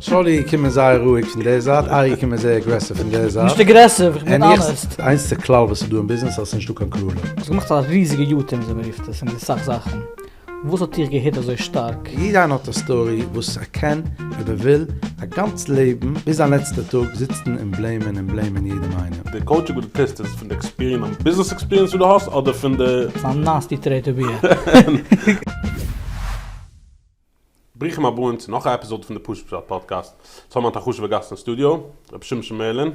Shauli kommen sehr ruhig von der Seite, Ari kommen sehr aggressiv von der Seite. Nicht aggressiv, ich bin honest. Eins der klar, was du im Business hast, ein Stück an Klule. Ich mache da riesige YouTube, so berief das, und ich sag Sachen. Wo hat dir gehittet so stark? Jeder hat eine Story, wo es erkennt, oder will, ein ganzes Leben, bis am letzten Tag sitzen und blamen jedem einen. Der Coaching oder Test ist von der Experience, Business Experience, die du hast, oder von der... Das ist ein nasty Trade to be. Briechen wir bei uns noch eine Episode von der Pushet Pshat Podcast. So haben wir einen Gast im Studio, Shimshy Merlin.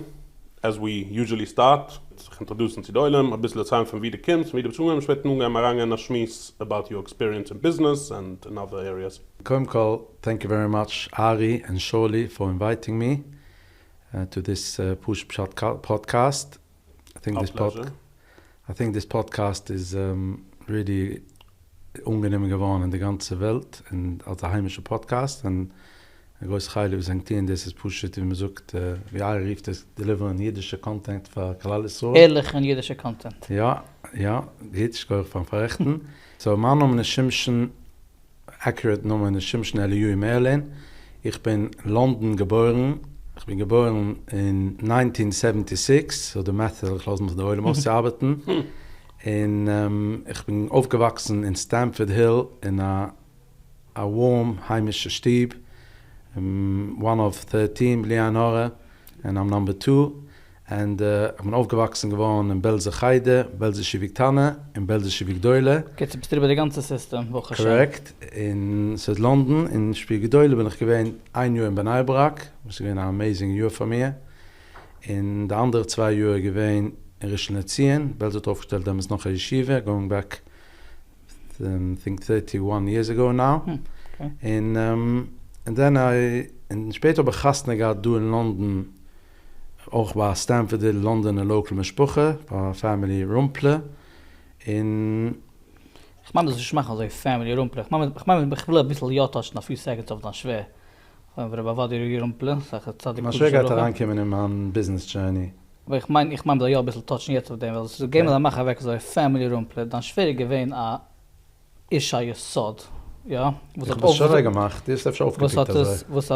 As we usually start, ich introduce uns die Deulem, ein bisschen erzählen von wie du kommst, wie du bezogen hast, später nun einmal nach Schmies about your experience in business and in other areas. Thank you very much, Ari and Shauli, for inviting me to this Pushet Pshat podcast. I think this podcast is really ungenehm geworden in der ganzen Welt und als ein heimischer Podcast und ein großes Heil über Sanktin, das ist Pushet, wie man sagt, wie Ari rief das, deliveren jüdische Content für alles so. Ehrlich und jüdische Content. Ja, jüdisch gehört von Verrechten. So, mein Name ist Shimshon, accurate Name ist Shimshy Merlin. Ich bin in London geboren. Ich bin geboren in 1976, so der Method, ich lasse mich da heute ausarbeiten. Und ich bin aufgewachsen in Stamford Hill in a warm heimischer Stieb. One of 13 million Jahre, and I'm number 2. And ich bin aufgewachsen geworden in Belgische Heide, Belgische Victane, in Belgische Vicdoile. Geht es über das ganze System, wo ich Correct. In Süd-London, in Vicdoile bin ich gewesen 1 Jahr in Benaibarak. Das war ein amazing Jahr für mich. In der anderen 2 Jahre gewesen in Rishon LeZion. Belgisch aufgestellt, damals noch eine Yeshiva, going back, I think 31 years ago now. Okay. And then später bekastne gehabt du in London, auch war Stamford in London eine local Mischpuche, war Family Runplers. Ich meine, das ist machen so Family Runplers. Ich will ein bisschen ja touchen, nach 4 Seconds auf das schwer. Aber was die Runplers, sag ich, man schwer geht reinkommen in meinem Business Journey. Aber ich meine da ja ein bisschen touchen jetzt auf dem, weil so gehen wir dann machen weg so Family Runplers, dann schwer gewesen a Isha Yesod. Ja, was hat schon gemacht, das ist schon aufgekriegt. Was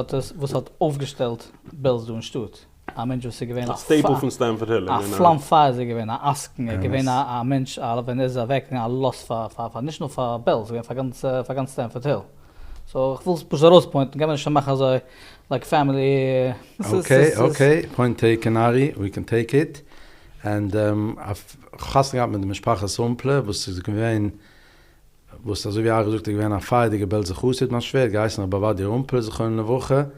hat aufgestellt Bells du in Stutt? Ein Mensch, was gewesen a staple von Stamford Hill. A Flammphase gewesen, a Asken, gewesen a Mensch, wenn weg, a Loss für nicht nur für Bells, für ganz Stamford Hill. So, ich will es rauspointen, gehen wir schon machen so like family. Okay, point taken, Ari, we can take it. And ich habe gehabt mit dem Sprache Somple, was sie gewesen, wo es also wie Ari gesagt, ich bin eine feidige Belze Chusit, man schwer, geheißen, aber war die Runplers eine Woche.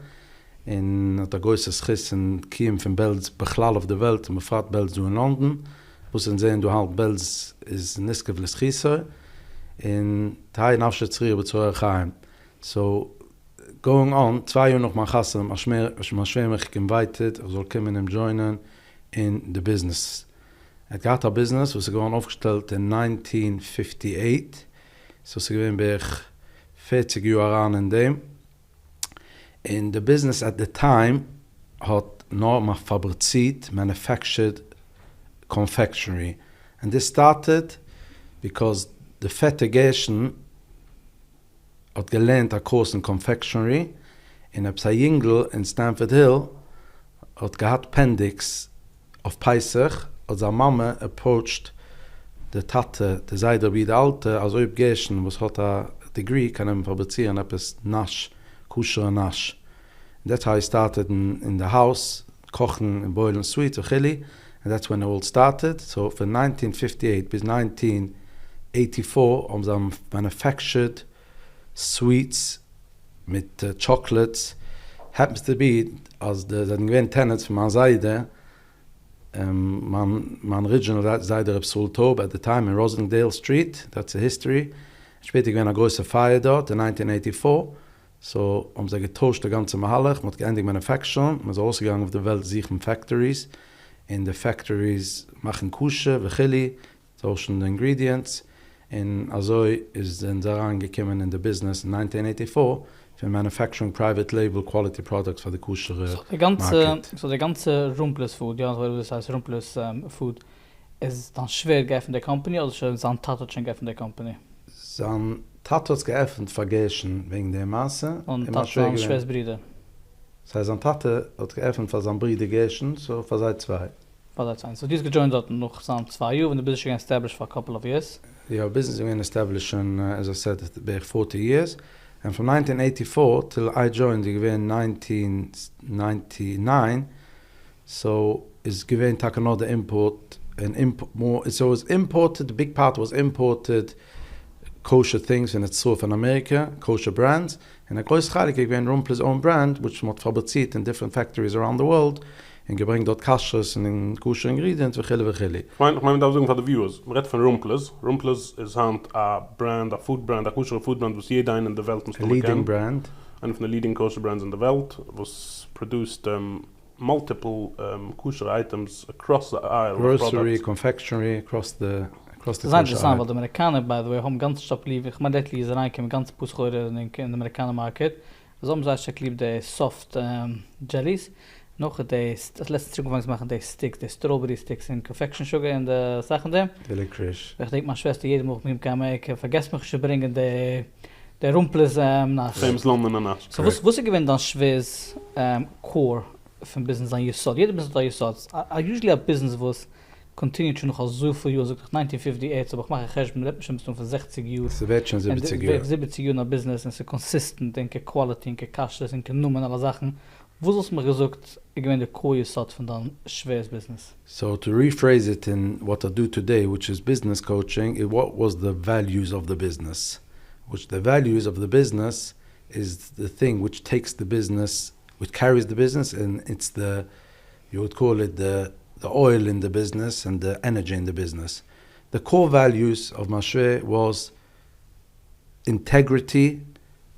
In der größte Schiss in Kiem von Belz bechlall auf der Welt, und man fragt Belz du in London, wo sie sehen, du halt Belz ist nicht gewillt Schisser, in Teil in Aufschätzrier über zu erheim. So, going on, 2 Jahre noch mal Chassam, man schwer mich invited, soll kommen und joinen in the business. Es gab ein Business, was sie gewonnen aufgestellt in 1958, so sie gewinnen bin ich 40 Jahre an in dem. In the business at the time had Norma fabriziert, manufactured confectionery. And this started because the Fettigation had gelernt a course in confectionery in a Psayingl in Stamford Hill had gehad appendix of Pesach, als a Mama approached the Tate, the Zeider wie der Alte, also Übgeschen, was hat a degree, kann ihm fabrizieren, etwas Nasch, Kosher and Nash. That's how I started in the house, kochen and boiling sweets or chili, and that's when it all started. So from 1958 bis 1984, haben manufactured sweets mit chocolates. Happens to be, als the tenants from our Seite, my original Seite of Sultob at the time in Rosendale Street, that's a history. Später gewesen eine große Feier dort in 1984. So, sie getauscht die ganze Mahallach, man hat geendigt Manufacturing, man ist ausgegangen auf der Welt, sichern Factories. In the factories machen Kosher, Chili, tauschen die Ingredients. Und also ist dann daran gekommen in the business in 1984 für Manufacturing Private Label Quality Products für die Kosher Market. So der ganze Runplers Food, ja, das heißt Runplers Food, ist dann schwer geöffnet der Company oder ist dann Tatotchen geöffnet der Company? Dann Tatos geöffnet vergessen wegen der Masse. Und Tatos Schwestbrüder. Das heißt, Tate hat geöffnet für seine Brüder Gerschen, so für seit 2. So this gejoined dort noch some 2 Jahre, when the business was established for a couple of years. Yeah, business has been established in, as I said, about 40 years. And from 1984 till I joined, in 1999, so is given another import and import more. So it was imported. The big part was imported kosher things, and it's so from America, kosher brands. And a groß Teil given Runplers own brand, which was fabricated in different factories around the world. En gebring dort kashers en kosher ingredients we gillen. Ich meine da sagen für the viewers. Man redt von Runplers. Runplers is a brand, a food brand, a kosher food brand, was jeder in der Welt muss kennen. Leading brand. One von the leading kosher brands in the Welt, was produced multiple kosher items across the aisle. Grocery, confectionery, across the Das ist interessant, weil die Amerikaner, by the way, haben ganz stark lieb. Ich meine, das ist reinkommen, ganz Puschoire in den Amerikaner Market. Also haben sie stark lieb die soft jellies. Noch das letzte Stück, was machen, die Sticks, die Strawberry Sticks in Confection Sugar und die Sachen da. Die Licorice. Ich denke, meine Schwester, jede Woche mit ihm kann, ich vergesse mich zu bringen, die Runplers nach. Famous London und nach. So, was ich gewinne dann schwer core von Business an Yesod? Jeder Business an Yesod. I usually have business was continue schon noch so viele Jahre, 1958, aber ich mache Cash mit Shimshon für 60 Jahre. Es wird schon 70 Jahre. 70 Jahre Business, und es ist consistent, denke Quality, denke Cash, denke Nummern, alle Sachen. Wo hast du mir gesagt, ich gewinne der Core Yesod von deinem schweres Business? So to rephrase it in what I do today, which is business coaching, what was the values of the business? Which the values of the business is the thing which takes the business, which carries the business, and it's the, you would call it the oil in the business and the energy in the business. The core values of Mashwe was integrity,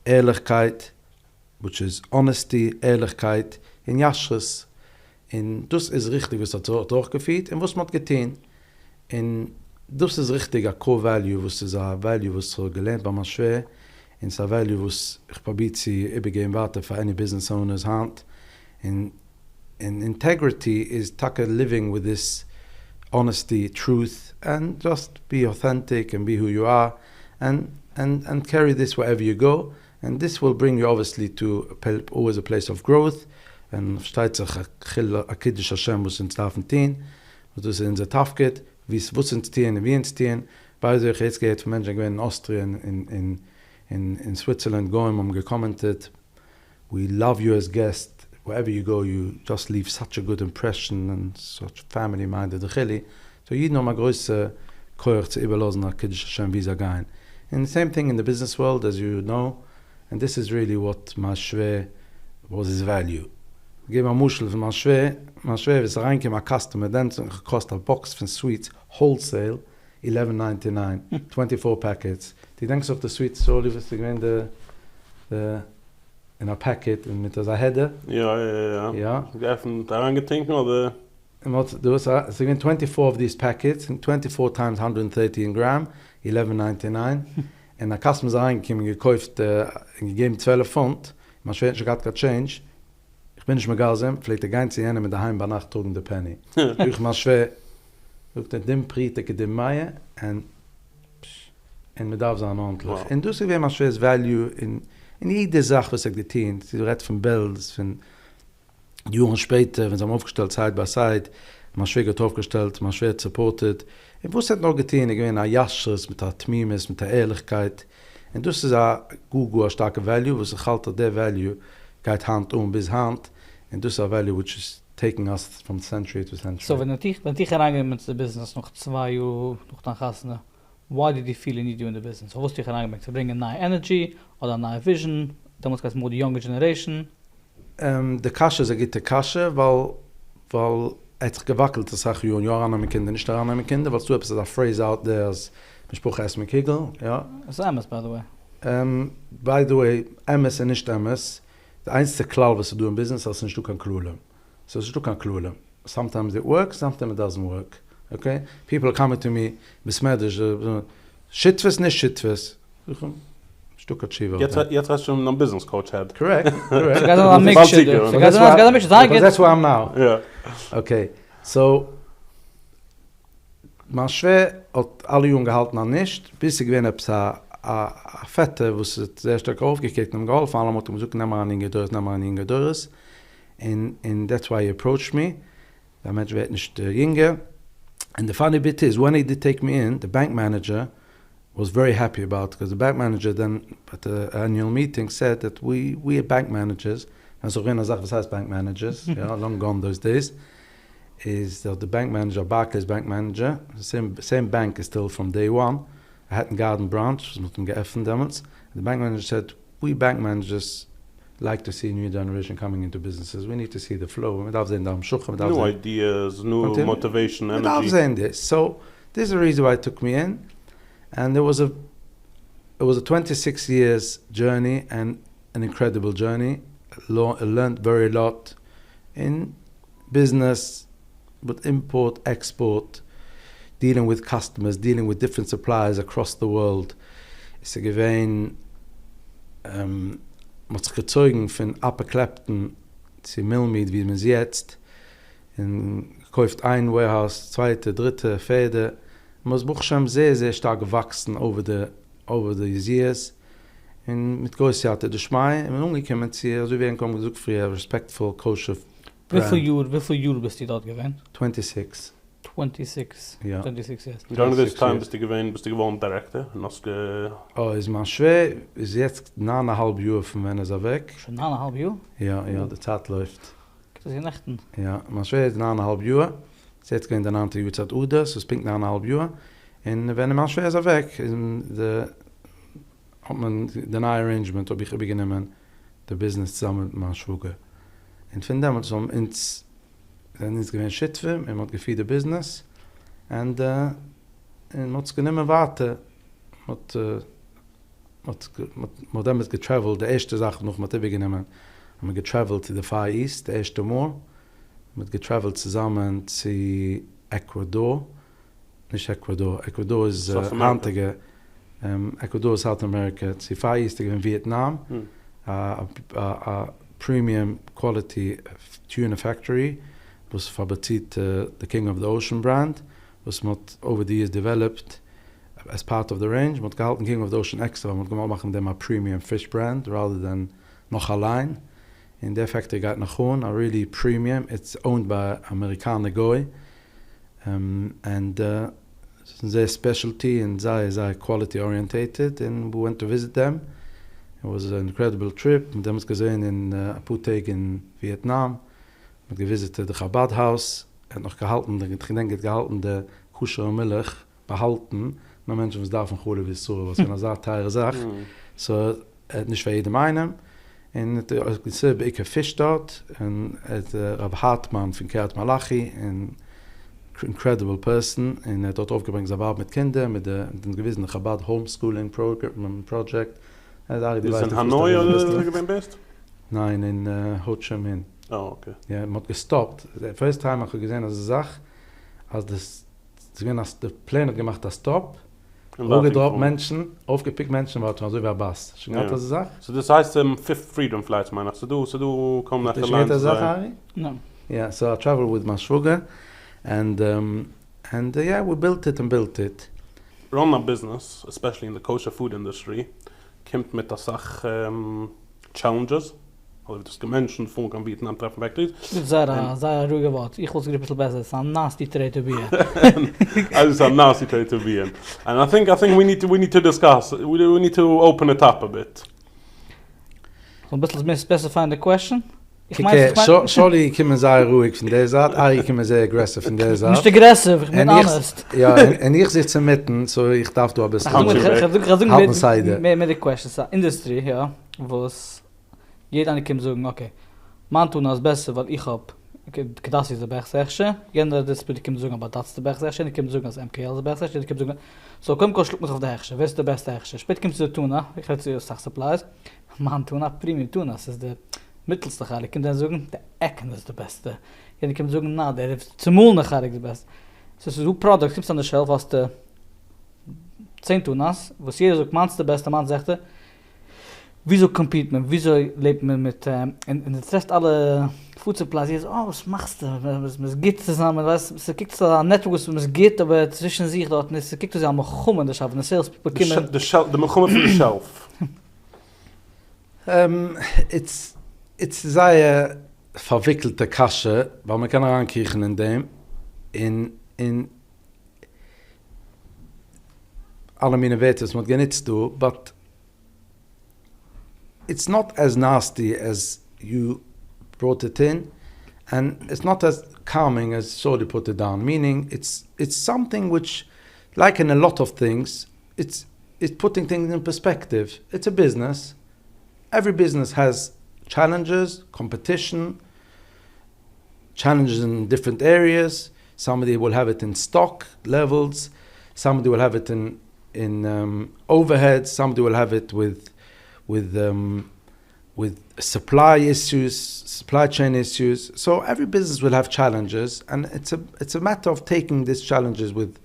ehrlichkeit, which is honesty, ehrlichkeit, in Yashris. In das ist richtig, was durchgeführt, und was man getan. In das ist richtig a core value, was ist a value, was so gelernt bei Mashwe, in a value, was ich probiere sie übergeben warte für any business owner's hand. And integrity is taka living with this honesty, truth, and just be authentic and be who you are, and carry this wherever you go. And this will bring you obviously to always a place of growth. And steht sich a kiddush Hashem, was ins Tafen tien, was in der Tafket, was ins tien, wie ins tien. Bei sich jetzt geht für Menschen in Austria, in Switzerland, going, gekommentiert, we love you as guests. Wherever you go, you just leave such a good impression and such family-minded. So you know my größte Koer zu überlassen nach Kiddush Hashem Visa gehen. And the same thing in the business world, as you know, and this is really what Mashwe was his value. Ich gebe ein Muschel von Mashwe, ist reingekommen, ein Customer, dann kostet ein Box von Sweets, Wholesale, $11.99, 24 packets. Die denkst auf die Sweets, so liebst du gewinnt in a packet mit der Header. Ja. Geöffnet, da reingetinken, oder? There was 24 of these packets, and 24 times 113 gram, $11.99. And the customers reingekommen, gekauft, gegeben 12 Pfund. Man schwer nicht gerade change. Ich bin nicht mehr gasem, vielleicht der ganze Jene mit daheim bei Nacht trugen der Penny. Ich mal schwer, looked dem Pritek, dem Meier, and mit darf sein ordentlich. Und das ist wie man schweres Value in jede Sache, was getan. Sie redet von Bills, von Jahren später, wenn sie aufgestellt, Side by Side, man schwer wird aufgestellt, man schwer supported. Und was hat noch getan? Ich bin ein Yashers, mit der Tmimes, mit der Ehrlichkeit. Und das ist ein Google, ein starker Value, was ich halte, der Value geht Hand bis Hand. Und das ist ein Value, which is taking us from century to century. So, wenn ich herangehen mit dem Business noch 2 Jahre, noch dann gassen, why did you feel you need you in the business? Wo hast du dich herangehen, zu bringen neue Energy oder neue Vision? Da muss man more the younger generation. Der Kasche, er geht der Kasche, weil hat gewackelt, das sage ich, ja, an meine Kinder, nicht daran an meine Kinder, weil du hast eine Phrase out there, als Spruch erst mit Kegel, ja. Das ist MS, by the way. By the way, MS und nicht MS, der einzige Klau, was du im Business hast, ist, du kannst klülen. So, du kannst klülen. Sometimes it works, sometimes it doesn't work. Okay? People come to me, besmedisch, shitwes, nicht shitwes. Stück achieve. Jetzt hast du einen Business Coach had. Correct. That's where I'm now. Yeah. Okay. So man schwer hat alle jung gehalten an nicht, bis ich wenn a fette, was sehr stark aufgekickt im Golf, alle mit Musik nehmen an in Gedurs. and that's why he approached me. Der Mensch wird nicht jünger. And the funny bit is, when he did take me in, the bank manager was very happy about it, because the bank manager then at the annual meeting said that we are bank managers. And so Rena sagt, was heißt bank managers? Yeah, long gone those days. Is that the bank manager, Barclays bank manager, the same bank is still from day one. I had a garden branch, was mit dem geöffnet damals. The bank manager said, we bank managers like to see new generation coming into businesses. We need to see the flow. New ideas, new motivation, energy. So this is the reason why it took me in. And it was a 26 years journey and an incredible journey. I learned very lot in business, but import, export, dealing with customers, dealing with different suppliers across the world. It's a gewesen, man sich gezeugen von abgekleppten Milchmeat, wie man es jetzt. Kauft ein Warehouse, zweite, dritte, vierte. Man ist Buchstaben sehr, sehr stark gewachsen over the years. Und mit Größe hatte der Schmai. Und umgekommen sie, also wir haben gesagt, früher respectful, kosher brand. Wie viel Jahre bist du dort gewesen? 26. 26. Ja. 26 years. During this time bist du gewohnt Director. Ist man schwer, ist jetzt 9,5 Jahre von wenn er weg. Schon 9,5 Jahre? Ja, die Zeit läuft. Das ist Nächten. Ja, man schwer ist 9,5 Jahre. Jetzt gehen dann andere Jahre Zeit Uda, so es pinkt 9,5 Jahre. Und wenn man schwer ist weg, hat man den Arrangement, ob ich beginnen, der Business zusammen mit meinem Schwager. Und von dem, so dann ist gewesen Schitwe, man hat gefied der Business, und man hat nicht mehr warten, man damit getravelt, die erste Sache noch mit beginnen, man getravelt to the Far East, der erste Mal, man hat getravelt zusammen zu Ecuador, nicht Ecuador ist Handige, Ecuador is South America, zu Far East in Vietnam, a premium quality tuna factory, was fabriziert the King of the Ocean brand, was mod over the years developed as part of the range, mod gehalten King of the Ocean extra, mod gemacht machen dem a premium fish brand rather than noch allein. In der factory geht nach Horn, a really premium. It's owned by Amerikaner Goy, and it's their specialty and they quality orientated, and we went to visit them. It was an incredible trip. Wir haben uns gesehen in Apotheke in Vietnam. Wir haben gevisitet the Chabad House. Noch gehalten, der Kosher Milch behalten. Maar Menschen, was davon holen wie so, was eine sehr teure Sache. So, nicht für jedem einen. Und ich habe Fisch dort. Und Rav Hartmann von Kiryat Malachi. An incredible person. Und dort aufgebracht, sie war mit Kindern, mit dem gewissen Chabad Homeschooling Project. Ist in Hanoi oder gewesen bist? Nein, in Ho Chi Minh. Oh, okay. Ja, man hat gestoppt. The first time habe ich gesehen, als Sache, als der Plane hat gemacht, das Stop, hochgedroppt Menschen, aufgepickt Menschen, war so wie ein Bass. Schon gehört das Sache? So das heißt Fifth Freedom Flights, meine ich. So du kommst nach der Land. Das Sache, Ari? No. Yeah, so I traveled with my sugar, and yeah, we built it. Run a business, especially in the kosher food industry, kommt mit der Sache Challenges. Also das Gemenschen von kann Vietnam treffen Factories. Sehr ruhige Wort. Ich wollte es ein bisschen besser. It's a nasty trade to be in. It's a nasty trade to be in. And I think we need to discuss. We need to open it up a bit. So ein bisschen specifying the question. Shauli kommen sehr ruhig von der Seite, Ari kommen sehr aggressive von der Seite. Nicht aggressive, ich bin honest. Ja, und ich sitze mitten, so ich darf du ein bisschen halten Seite. Mit der Question, Industry, ja, wo es jeder kann sagen, okay, man tun das Beste, weil ich hab, das ist der Bergsechsche, jeder das bitte kann sagen, aber das ist der Bergsechsche, ich kann sagen, das MKL ist der Bergsechsche, ich kann sagen, so komm, schluck mich auf der Hechsche, wer ist der beste Hechsche? Später kommst du Tuna, ich hätte zu Sach Supplies, man Tuna, Premium Tuna, das ist der mittelste Gehalt, ich kann dann sagen, der Ecken ist der Beste. Ich kann sagen, na, der ist zum Mulden Gehalt der Beste. So du Product, gibst an der Shelf, was der 10 Tunas, was jeder sagt, man ist der Beste, man sagt, wieso compete man, wieso lebt man mit, und es trifft alle Food Supplies, die sagen, oh, was machst du, was geht zusammen, was, es gibt so ein Network, was geht, aber zwischen sich dort, es gibt so einmal Chummen, das schaffen, die Sales People kommen. The Chummen von der Shelf. It's verwickelte Kasche, weil man kann reinkriechen in dem, in alle meine Werte, was man genitzt du, but it's not as nasty as you brought it in, and it's not as calming as Shauli put it down, meaning it's something which, like in a lot of things, it's putting things in perspective. It's a business. Every business has challenges, competition, challenges in different areas. Somebody will have it in stock levels. Somebody will have it in overheads. Somebody will have it with supply issues, supply chain issues. So every business will have challenges, and it's a matter of taking these challenges with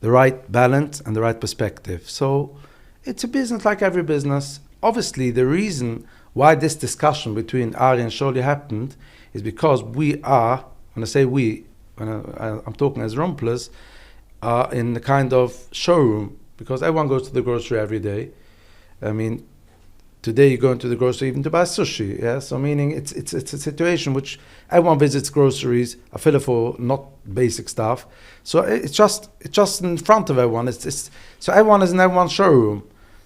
the right balance and the right perspective. So it's a business like every business. Obviously, the reason why this discussion between Ari and Shauli happened is because we are, when I say we, I'm talking as Runplers, are in the kind of showroom, because everyone goes to the grocery every day. I mean, today you go into the grocery even to buy sushi, yeah? So meaning it's a situation which everyone visits groceries, I feel it for not basic stuff. So it's just in front of everyone. So everyone is in everyone's showroom.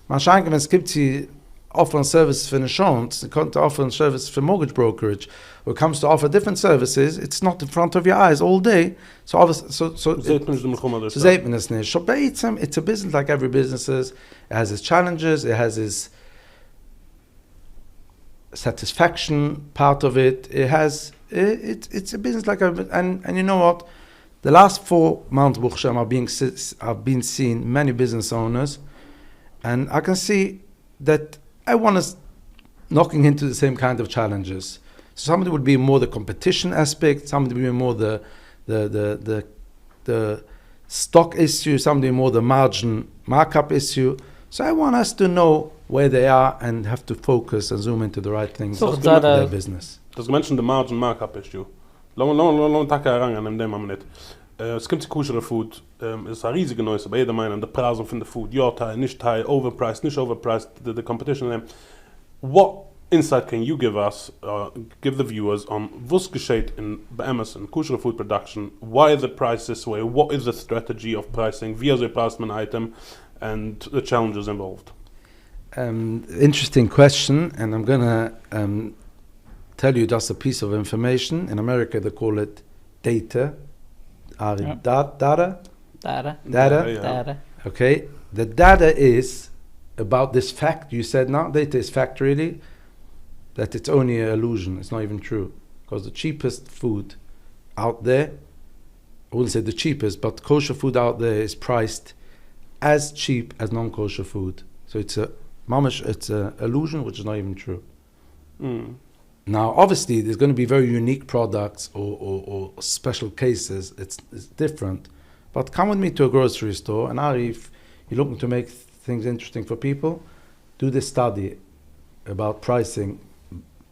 Man scheint, wenn es gibt sie offering services for insurance, it comes to offering services for mortgage brokerage, or it comes to offer different services, it's not in front of your eyes all day. So obviously, so it's a business like every business is. It has its challenges, it has its satisfaction part of it. It's a business like and you know what? The last 4 months I've been seeing many business owners, and I can see that everyone is knocking into the same kind of challenges. So somebody would be more the competition aspect, somebody would be more the stock issue, somebody more the margin markup issue. So everyone has to know where they are and have to focus and zoom into the right things of their business. Das mentioned the margin markup issue. Long Tag herangen in dem Moment. Es gibt Kosher Food, ist ein riesiger Neues, aber jeder meint, der Preis von der Food, ja, Teil, nicht Teil, overpriced, nicht overpriced, the competition. What insight can you give us, give the viewers on was geschieht in Amazon, Kosher Food production, why is the price this way, what is the strategy of pricing, wie also price man item, and the challenges involved? Interesting question, and I'm going to tell you just a piece of information. In America, they call it data. Data. Okay. The data is about this fact. You said now data is fact really, that it's only an illusion. It's not even true. Because the cheapest food out there, I wouldn't say the cheapest, but kosher food out there is priced as cheap as non-kosher food. So it's an illusion which is not even true. Now, obviously, there's going to be very unique products or special cases. It's different. But come with me to a grocery store, and Ari, if you're looking to make things interesting for people, do this study about pricing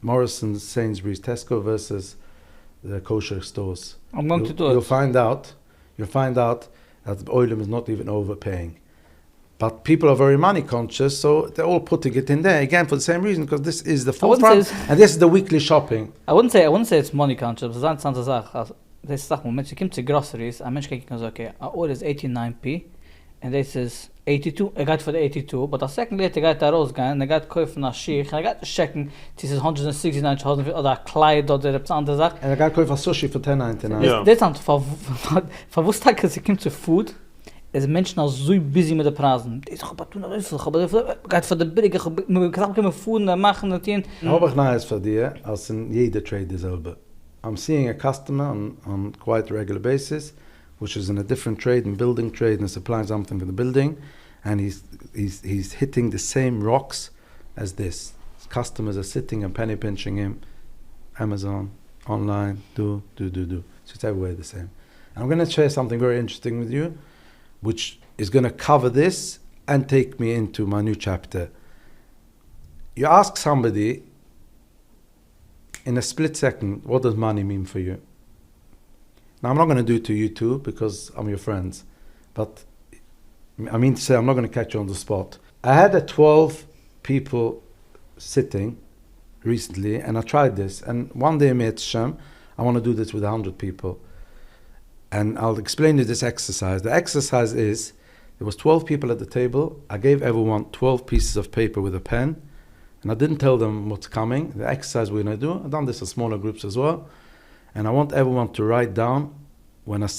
Morrison's, Sainsbury's, Tesco versus the kosher stores. I'm going to do it. You'll find out that the Oilem is not even overpaying. But people are very money conscious, so they're all putting it in there again for the same reason, because this is the forefront and this is the weekly shopping. I wouldn't say it's money conscious. It's not something this stuff when you come to groceries, a mensch can say, okay, I order is 89p, and this is 82. I got for the 82, but a second later I got that rausgegangen, and I got kaufen a sheikh, and I got to checking this is 169,000 oder a Kleid oder etwas andere Sache. And I got kaufen a sushi for 10.99. Yeah. That's not for wusste dass ich to food. Es Menschen auch so busy mit der Preisen. Ich habe tun geht für der billige kann food machen und den. Habe ich nice für dir, als in jeder Trade dieselbe. I'm seeing a customer on quite a regular basis, which is in a different trade, in building trade, and supplying something for the building, and he's hitting the same rocks as this. His customers are sitting and penny pinching him. Amazon, online, do. So it's everywhere the same. And I'm going to share something very interesting with you, which is going to cover this and take me into my new chapter. You ask somebody in a split second, what does money mean for you? Now, I'm not going to do it to you too, because I'm your friends. But I mean to say, I'm not going to catch you on the spot. I had 12 people sitting, recently, and I tried this. And one day I made Shem, I want to do this with 100 people. And I'll explain you this exercise. The exercise is, there was 12 people at the table. I gave everyone 12 pieces of paper with a pen. And I didn't tell them what's coming. The exercise we're going to do, I've done this in smaller groups as well. And I want everyone to write down, when I'm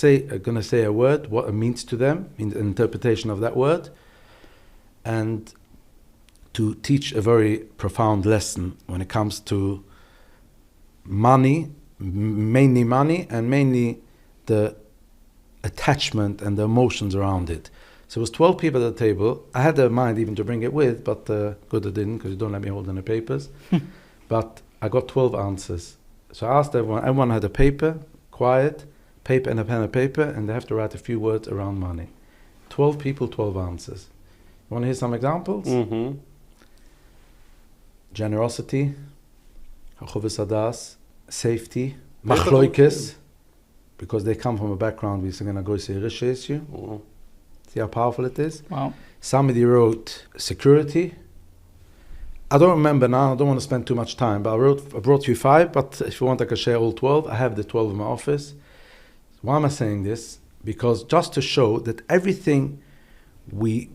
going to say a word, what it means to them, in the interpretation of that word. And to teach a very profound lesson when it comes to money, mainly money, and mainly the attachment and the emotions around it. So it was 12 people at the table. I had a mind even to bring it with, but good I didn't, because you don't let me hold any papers. But I got 12 answers. So I asked everyone had a paper, quiet, paper and a pen and paper, and they have to write a few words around money. 12 people, 12 answers. You want to hear some examples? Mm-hmm. Generosity, Chovas Hadas, safety, Machloikes, because they come from a background we're going to go see Rish issue. Mm-hmm. See how powerful it is? Wow. Somebody wrote security. I don't remember now, I don't want to spend too much time, but I brought you 5, but if you want I can share all 12. I have the 12 in my office. Why am I saying this? Because just to show that everything we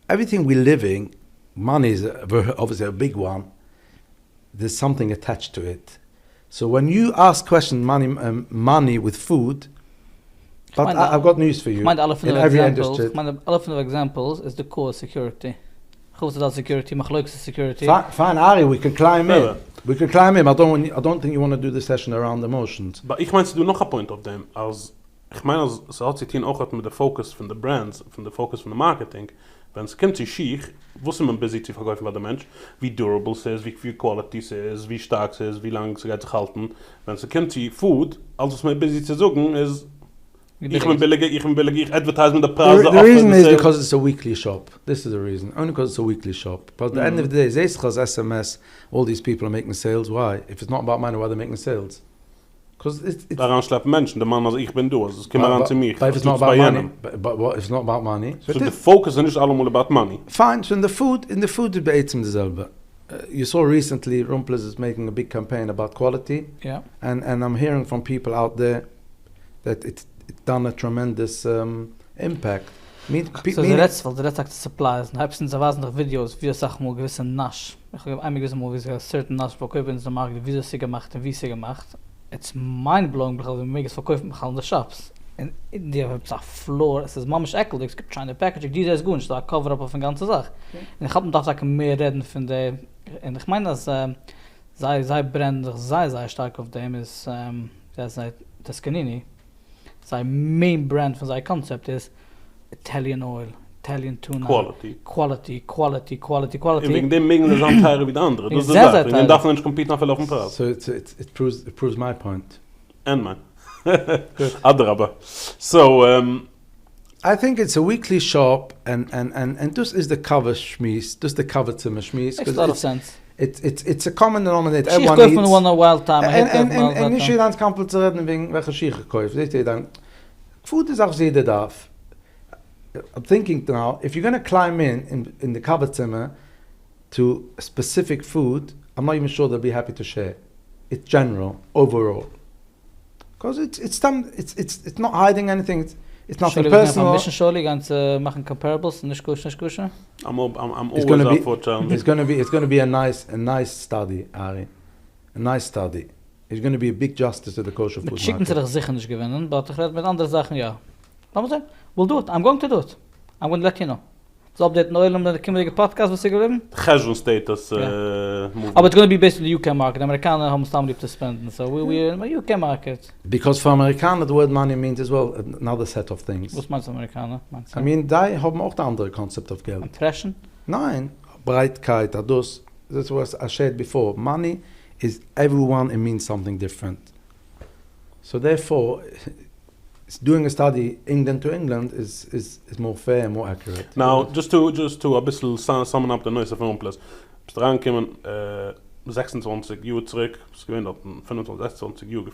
living, money is obviously a big one, there's something attached to it. So when you ask questions, money with food, but I've got news for you. In every industry. The elephant of examples is the core security. Chovas security, Machloikes security. Fine, Ari, we can climb in. We can climb in. I don't think you want to do the session around emotions. Aber ich meine, du noch ein Point auf dem. Ich meine, es hat sich auch mit der Focus von der Brands, von der Focus von der Marketing. Wenn es kommt zu Schiech, wusste man busy zu verkaufen bei der Mensch, wie durable es ist, wie viel Quality es ist, wie stark es ist, wie lange es geht sich halten. Wenn es kommt zu Food, alles was man busy zu sagen ist, ich bin billig, ich advertise mit der Preise. The reason is because it's a weekly shop. This is the reason. Only because it's a weekly shop. But at the end of the day, Zeischa's SMS, all these people are making sales. Why? If it's not about money, why are they making sales? Because it's daran schleppen Menschen, der Mann, also ich bin du, also es kommt ran zu mir. But if it's not about money, but what if it's not about money? So the focus is nicht allemal about money. Fine, so in the food debate dieselbe. You saw recently, Runplers is making a big campaign about quality. Yeah. And I'm hearing from people out there that it's done a tremendous impact. So the letzte suppliers, und hab's in so was noch Videos, wie sag mal gewisse Nasch. Ich habe einmal gesehen, wie sie certain Nasch verkaufen in der Markt, wie sie gemacht und wie sie gemacht. It's mind-blowing, because we make it verkaufen in the shops. In India, we have a floor, it says, mamisch ekel, ich gibt trying to package, diese ist gut, da cover-up auf eine ganze Sache. Und ich hab mir gedacht, mehr reden von der, und ich meine, dass sei brennt, sei stark auf dem ist, das Canini. Sein main brand von sein Concept ist Italian oil, Italian tuna. Quality. Wegen dem mögen wir so teurer wie die andere. Das ist das. Wegen darf man nicht compete auf dem Preis. So it proves my point. And mine. Other aber. So I think it's a weekly shop and this is the cover schmies, this is the cover Zimmer schmies. Makes a lot of sense. It's a common denominator. Everyone eats. Sheich one a wild time. And you should ans Kampel zu reden wegen welcher Sheich gekauft. Seht ihr dann? Food is auch jeder darf. I'm thinking now, if you're going to climb in the Kabbatzimmer to specific food, I'm not even sure they'll be happy to share. It's general, overall. Because it's not hiding anything. It's nothing personal. Mission Shauli ganz machen comparables, nicht Kosher. I'm always up for challenge. It's going to be a nice study, Ari. A nice study. It's going to be a big justice to the kosher food market. Chicken sich sicher nicht gewinnen, but ich rede mit anderen Sachen, ja. We'll do it. I'm going to do it. I'm going to let you know. So update Noel the kimmerige podcast was geblieben. Casual status movement. But it's going to be based on the UK market. Amerikaner haben stammen lieb to spend. So we're in the UK market. Because for Amerikaner the word money means as well another set of things. Was meinst du Amerikaner? I mean, die haben auch das andere Concept of Geld. Impression? Nein. Breitkeit, das was I shared before. Money is everyone, it means something different. So therefore, doing a study England to England is more fair and more accurate. Now, just to a bisschen summen up the noise of Runplers. Bis dran kommen 26 Jahre zurück, es gewinnt auf 25, 26 Jahre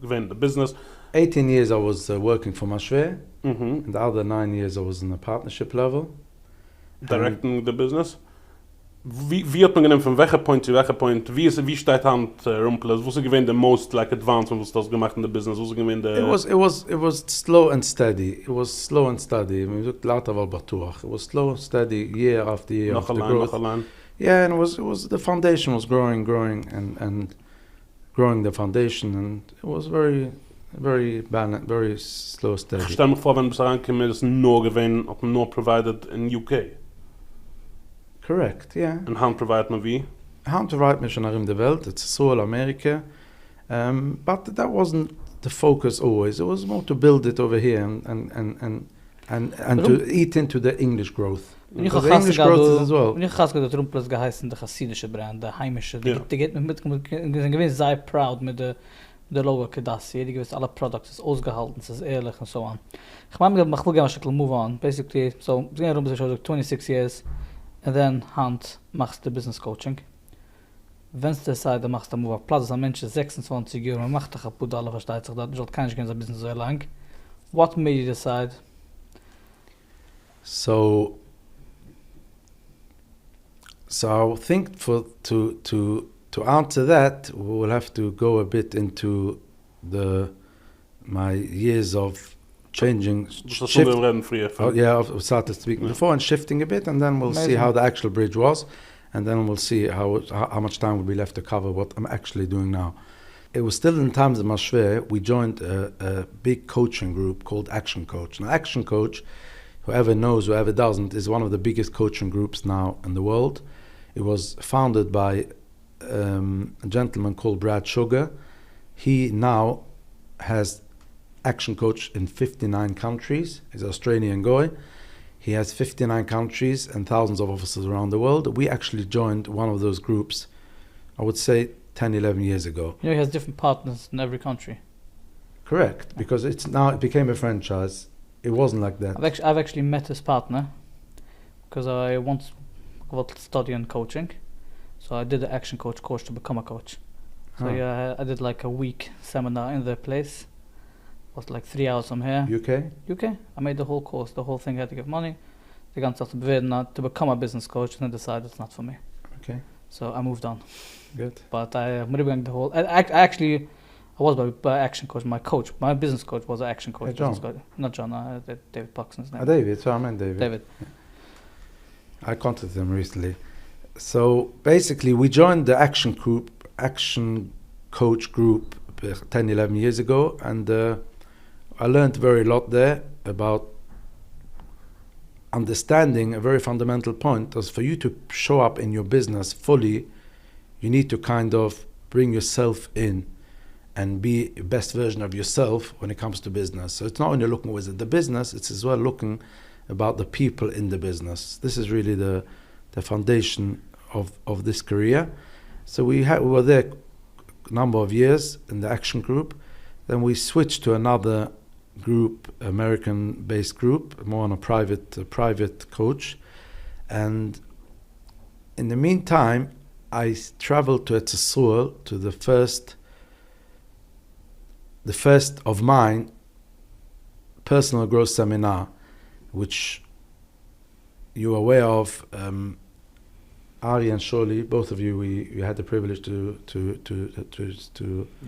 gewinnt the business. 18 years I was working for Mashwe, and the other 9 years I was in a partnership level. Directing the business? wie hat man genommen von welcher Point zu welcher Point? Wie steht Hand Runplers? Wo sie gewinnt the most like advanced was das gemacht in the business? Wo sie gewinnt It was slow and steady. It was slow and steady. I mean, we looked later about Batuach. It was slow, steady, year after year. Noch allein. Yeah, and it was the foundation was growing and growing the foundation, and it was very balanced, very slow, steady. Ich stell mir vor, wenn es reinkommt, ist nur gewinnt, ob man nur provided in UK. Correct, yeah. Und Hand provided man wie? Hand provide me schon in the Welt. It's Seoul, America. But that wasn't the focus always. It was more to build it over here and to eat into the English growth. Because the English growth is as well. Wenn ich has gesagt, Runplers geheißen der chassidische Brand, der heimische. Die geht mit gewinn sehr proud mit der Logo Kedassi. Die gewiss alle Products ist ausgehalten, es ist ehrlich und so on. Ich will gerne ein Stück move on. Basically, so wir sind Runplers schon 26 years. And then Hand machst du Business Coaching. Wenn du decide, machst du move auf Platz, ein Mensch 26 Jahre, man macht doch ein paar Dollar, versteht sich das, ich kann nicht gehen, so ein bisschen so lang. What made you decide? So I think to answer that, we will have to go a bit into my years of changing, I've started speaking before and shifting a bit, and then we'll see how the actual bridge was, and then we'll see how much time will be left to cover what I'm actually doing now. It was still in times of Mashver, we joined a big coaching group called Action Coach. Now, Action Coach, whoever knows, whoever doesn't, is one of the biggest coaching groups now in the world. It was founded by a gentleman called Brad Sugar. He now has Action Coach in 59 countries. He's an Australian guy. He has 59 countries and thousands of offices around the world. We actually joined one of those groups, I would say 10, 11 years ago. He has different partners in every country. Correct, because it became a franchise. It wasn't like that. I've actually met his partner because I once got studying coaching. So I did the Action Coach course to become a coach. So I did like a week seminar in their place. Was like 3 hours from here. UK. I made the whole course. The whole thing I had to give money. The ganze Zeit to become a business coach, and I decided it's not for me. Okay. So I moved on. Good. But I'm redoing the whole. I was by Action Coach. My business coach was an Action Coach. John. Coach. Not John. David Paxton's name. David. So I meant David. David. Yeah. I contacted him recently. So basically, we joined the Action Coach group 10, 11 years ago, and I learned very lot there about understanding a very fundamental point. As for you to show up in your business fully, you need to kind of bring yourself in and be the best version of yourself when it comes to business. So it's not only looking with the business, it's as well looking about the people in the business. This is really the foundation of this career. So we were there a number of years in the Action Group. Then we switched to another group, American-based group, more on a private coach. And in the meantime, I traveled to Seoul to the first of mine personal growth seminar, which you're aware of. Ari and Shauli, both of you, we had the privilege to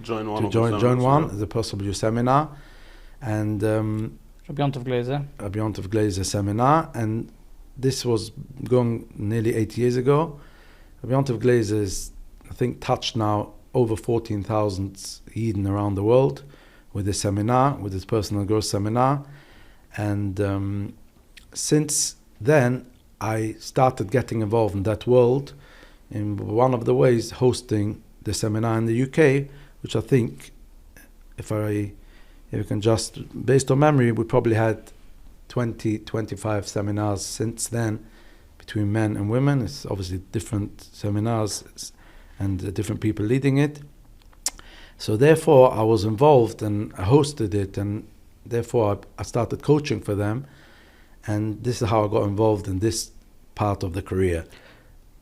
join one. The possible seminar, and Beyond of Glazer seminar, and this was going nearly 8 years ago. Beyond of Glazer is, I think, touched now over 14,000 Eden around the world with this seminar, with this personal growth seminar, and since then I started getting involved in that world in one of the ways hosting the seminar in the UK, which I think, if you can just, based on memory, we probably had 25 seminars since then between men and women. It's obviously different seminars and different people leading it. So therefore I was involved and I hosted it, and therefore I started coaching for them. And this is how I got involved in this part of the career.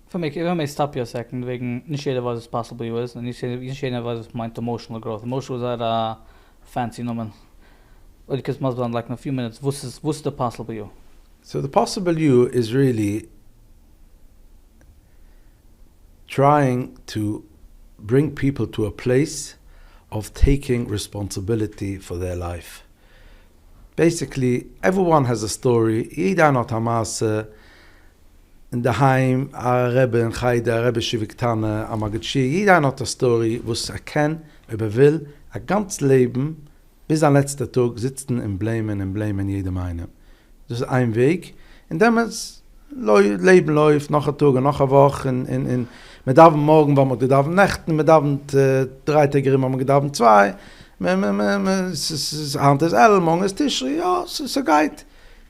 If I may stop you a second, wegen nicht jeder weiß, was possible is, and nicht jeder weiß, was meint emotional growth. Emotional is a fancy nomen. Because must be like in a few minutes, what's the possible you? So the possible you is really trying to bring people to a place of taking responsibility for their life. Basically, everyone has a story. Jeder not Hamas in the Heim, a Rebbe in Chayde, a Rebbe Shiviktane, a Magatshi. Jeder not a story, was will, a ganz Leben, bis an letzter Tag sitzen und blamen jedem einen. Das ist ein Weg, in dem es Leben läuft, noch ein Tag, noch eine Woche, mit Abend morgen, wenn man gedacht Nächten, mit Abend 3 Tage, wenn man gedacht 2, es ist Hand des El, morgen ist Tischri, ja, es ist ein Guide.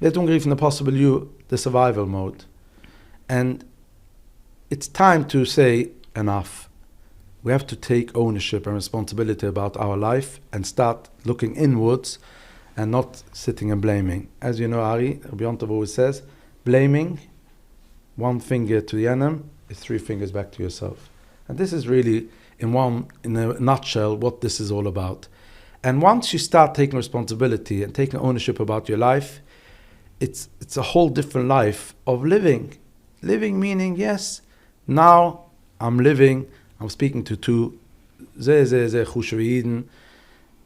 Wird umgegriffen, the possible you, the survival mode. And it's time to say enough. We have to take ownership and responsibility about our life and start looking inwards and not sitting and blaming. As you know, Ari, Rabbi Yontov always says, blaming, 1 finger to the enemy, is 3 fingers back to yourself. And this is really, in a nutshell, what this is all about. And once you start taking responsibility and taking ownership about your life, it's a whole different life of living. Living meaning, yes, now I'm living, I'm speaking to 2 Kosher Yidden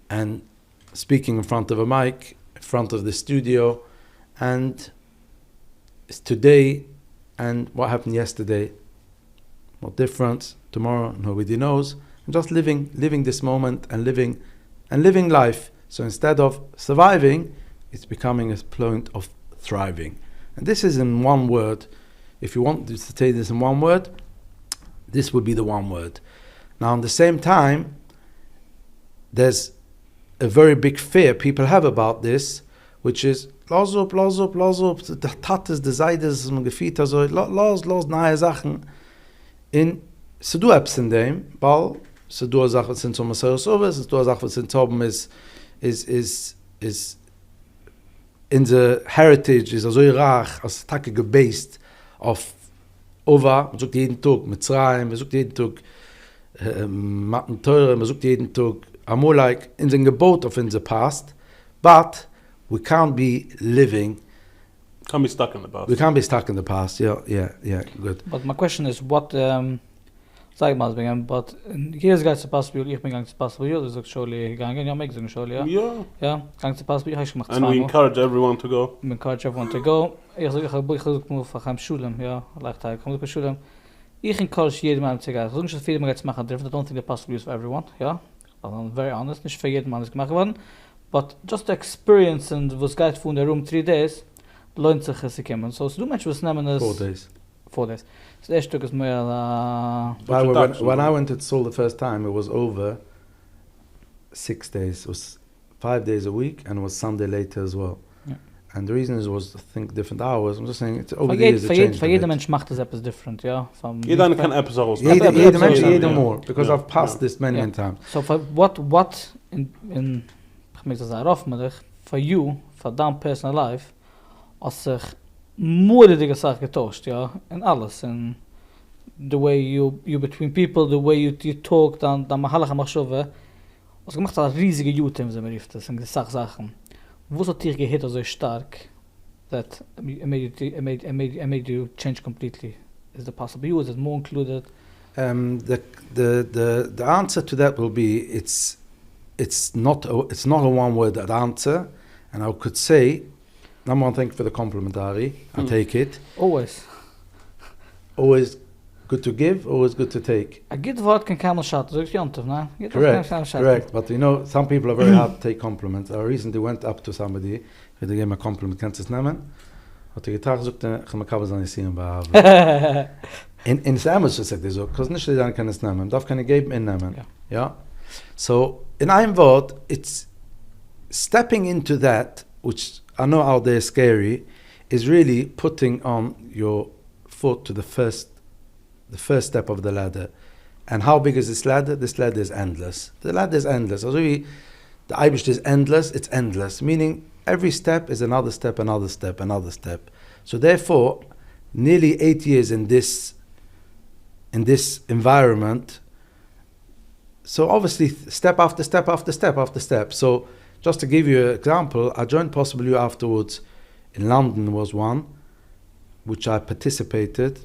and speaking in front of a mic, in front of the studio, and it's today and what happened yesterday. What difference tomorrow nobody knows. And just living this moment and living life. So instead of surviving, it's becoming a point of thriving. And this is in one word. If you want to say this in one word, this would be the one word. Now, at the same time, there's a very big fear people have about this, which is los up, the tatas, the zaydes, man gefiet, also los nahe Sachen. In se du apps in dem, weil se du Sachen sind so Maseres Oves, se du Sachen sind oben is in the heritage is also rach, als Tage gebased auf Ova, man sucht jeden Tag Mitzrayim, man sucht jeden Tag Matten Teure, man sucht jeden Tag Amolek in the gebot of in the past, but we can't be living. Can't be stuck in the past. We can't be stuck in the past. Yeah, good. But my question is, what sag mal wegen, but hier ist ganz possible, ich bin ganz possible, du sagst Shauli gegangen, ja, mich sagen Shauli, ja. Ja, ganz possible, ich gemacht. And we encourage everyone to go. We encourage everyone to go. Ich nur von Schulen, ja, leicht kommen bei Schulen. Ich encourage jeden Mann zu gehen. So nicht viele Mal machen dürfen. I don't think the possible is for everyone, ja. I'm very honest, nicht für jeden Mann ist gemacht worden. But just to experience and was geht von der Room 3 days, lohnt sich es zu kommen. So du meinst, was nehmen es 4 days. 4 days. Das erste Stück ist mehr when I went to Seoul the first time, it was over 6 days. It was 5 days a week and it was Sunday later as well. Yeah. And the reason was, I think, different hours. I'm just saying, it's over the years it changed für jeder Mensch macht das etwas different, ja. Jeder kann etwas aus. Jeder Mensch, jeder more. Because I've passed this many times. So for what in ich möchte das auch mit dich, for you, for dein personal life, als sich moeilijke Sachen getauscht, ja, in alles, in the way you between people, the way you talk, dann mahalach machshove, was gemacht hat riesige Jutem, so mir rief das, in Sachen. Wo hat dir gehit so stark that it made you change completely? Is it possible? Is it more included? The answer to that will be it's not a one word answer, and I could say, number one, thank you for the compliment, Ari. I take it. Always good to give, always good to take. A good word can camel shot, so it's Yontov, no? Correct. But you know, some people are very hard to take compliments. I recently went up to somebody, they gave me a compliment, kannst du es nehmen? Hat getragen, gesagt, ich kann mir seine Sehen behaben. In Samus sagt er so, because nicht jeder kann es nehmen, darf keine geben in nehmen. Ja. So, in einem Wort, it's stepping into that, which I know out there is scary, is really putting on your foot to the first step of the ladder. And how big is this ladder? This ladder is endless. The ladder is endless. Also the Eibish is endless, it's endless, meaning every step is another step, another step, another step. So therefore, nearly 8 years in this environment, so obviously step after step after step after step. So just to give you an example, I joined Possible You afterwards. In London was one, which I participated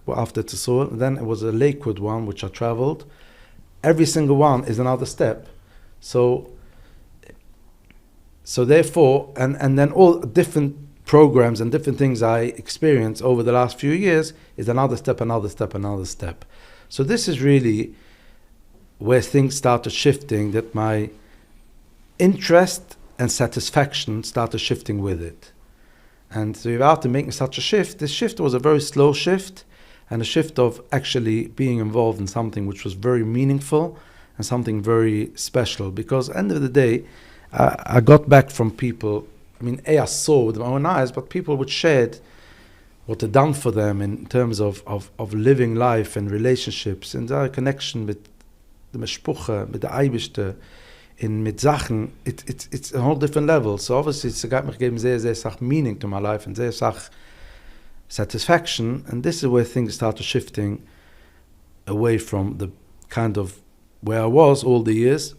after Tessor. Then it was a Lakewood one, which I traveled. Every single one is another step. So therefore, and then all different programs and different things I experienced over the last few years is another step, another step, another step. So this is really where things started shifting, that my interest and satisfaction started shifting with it. And so after making such a shift, this shift was a very slow shift, and a shift of actually being involved in something which was very meaningful and something very special. Because at the end of the day, I got back from people, I mean, I saw with my own eyes, but people which shared what they'd done for them in terms of living life and relationships and their connection with the Meshpucha, with the Eibishter, mit Sachen, it's a whole different level. So obviously it's got me given sehr Sach meaning to my life and sehr Sach satisfaction, and this is where things started shifting away from the kind of where I was all the years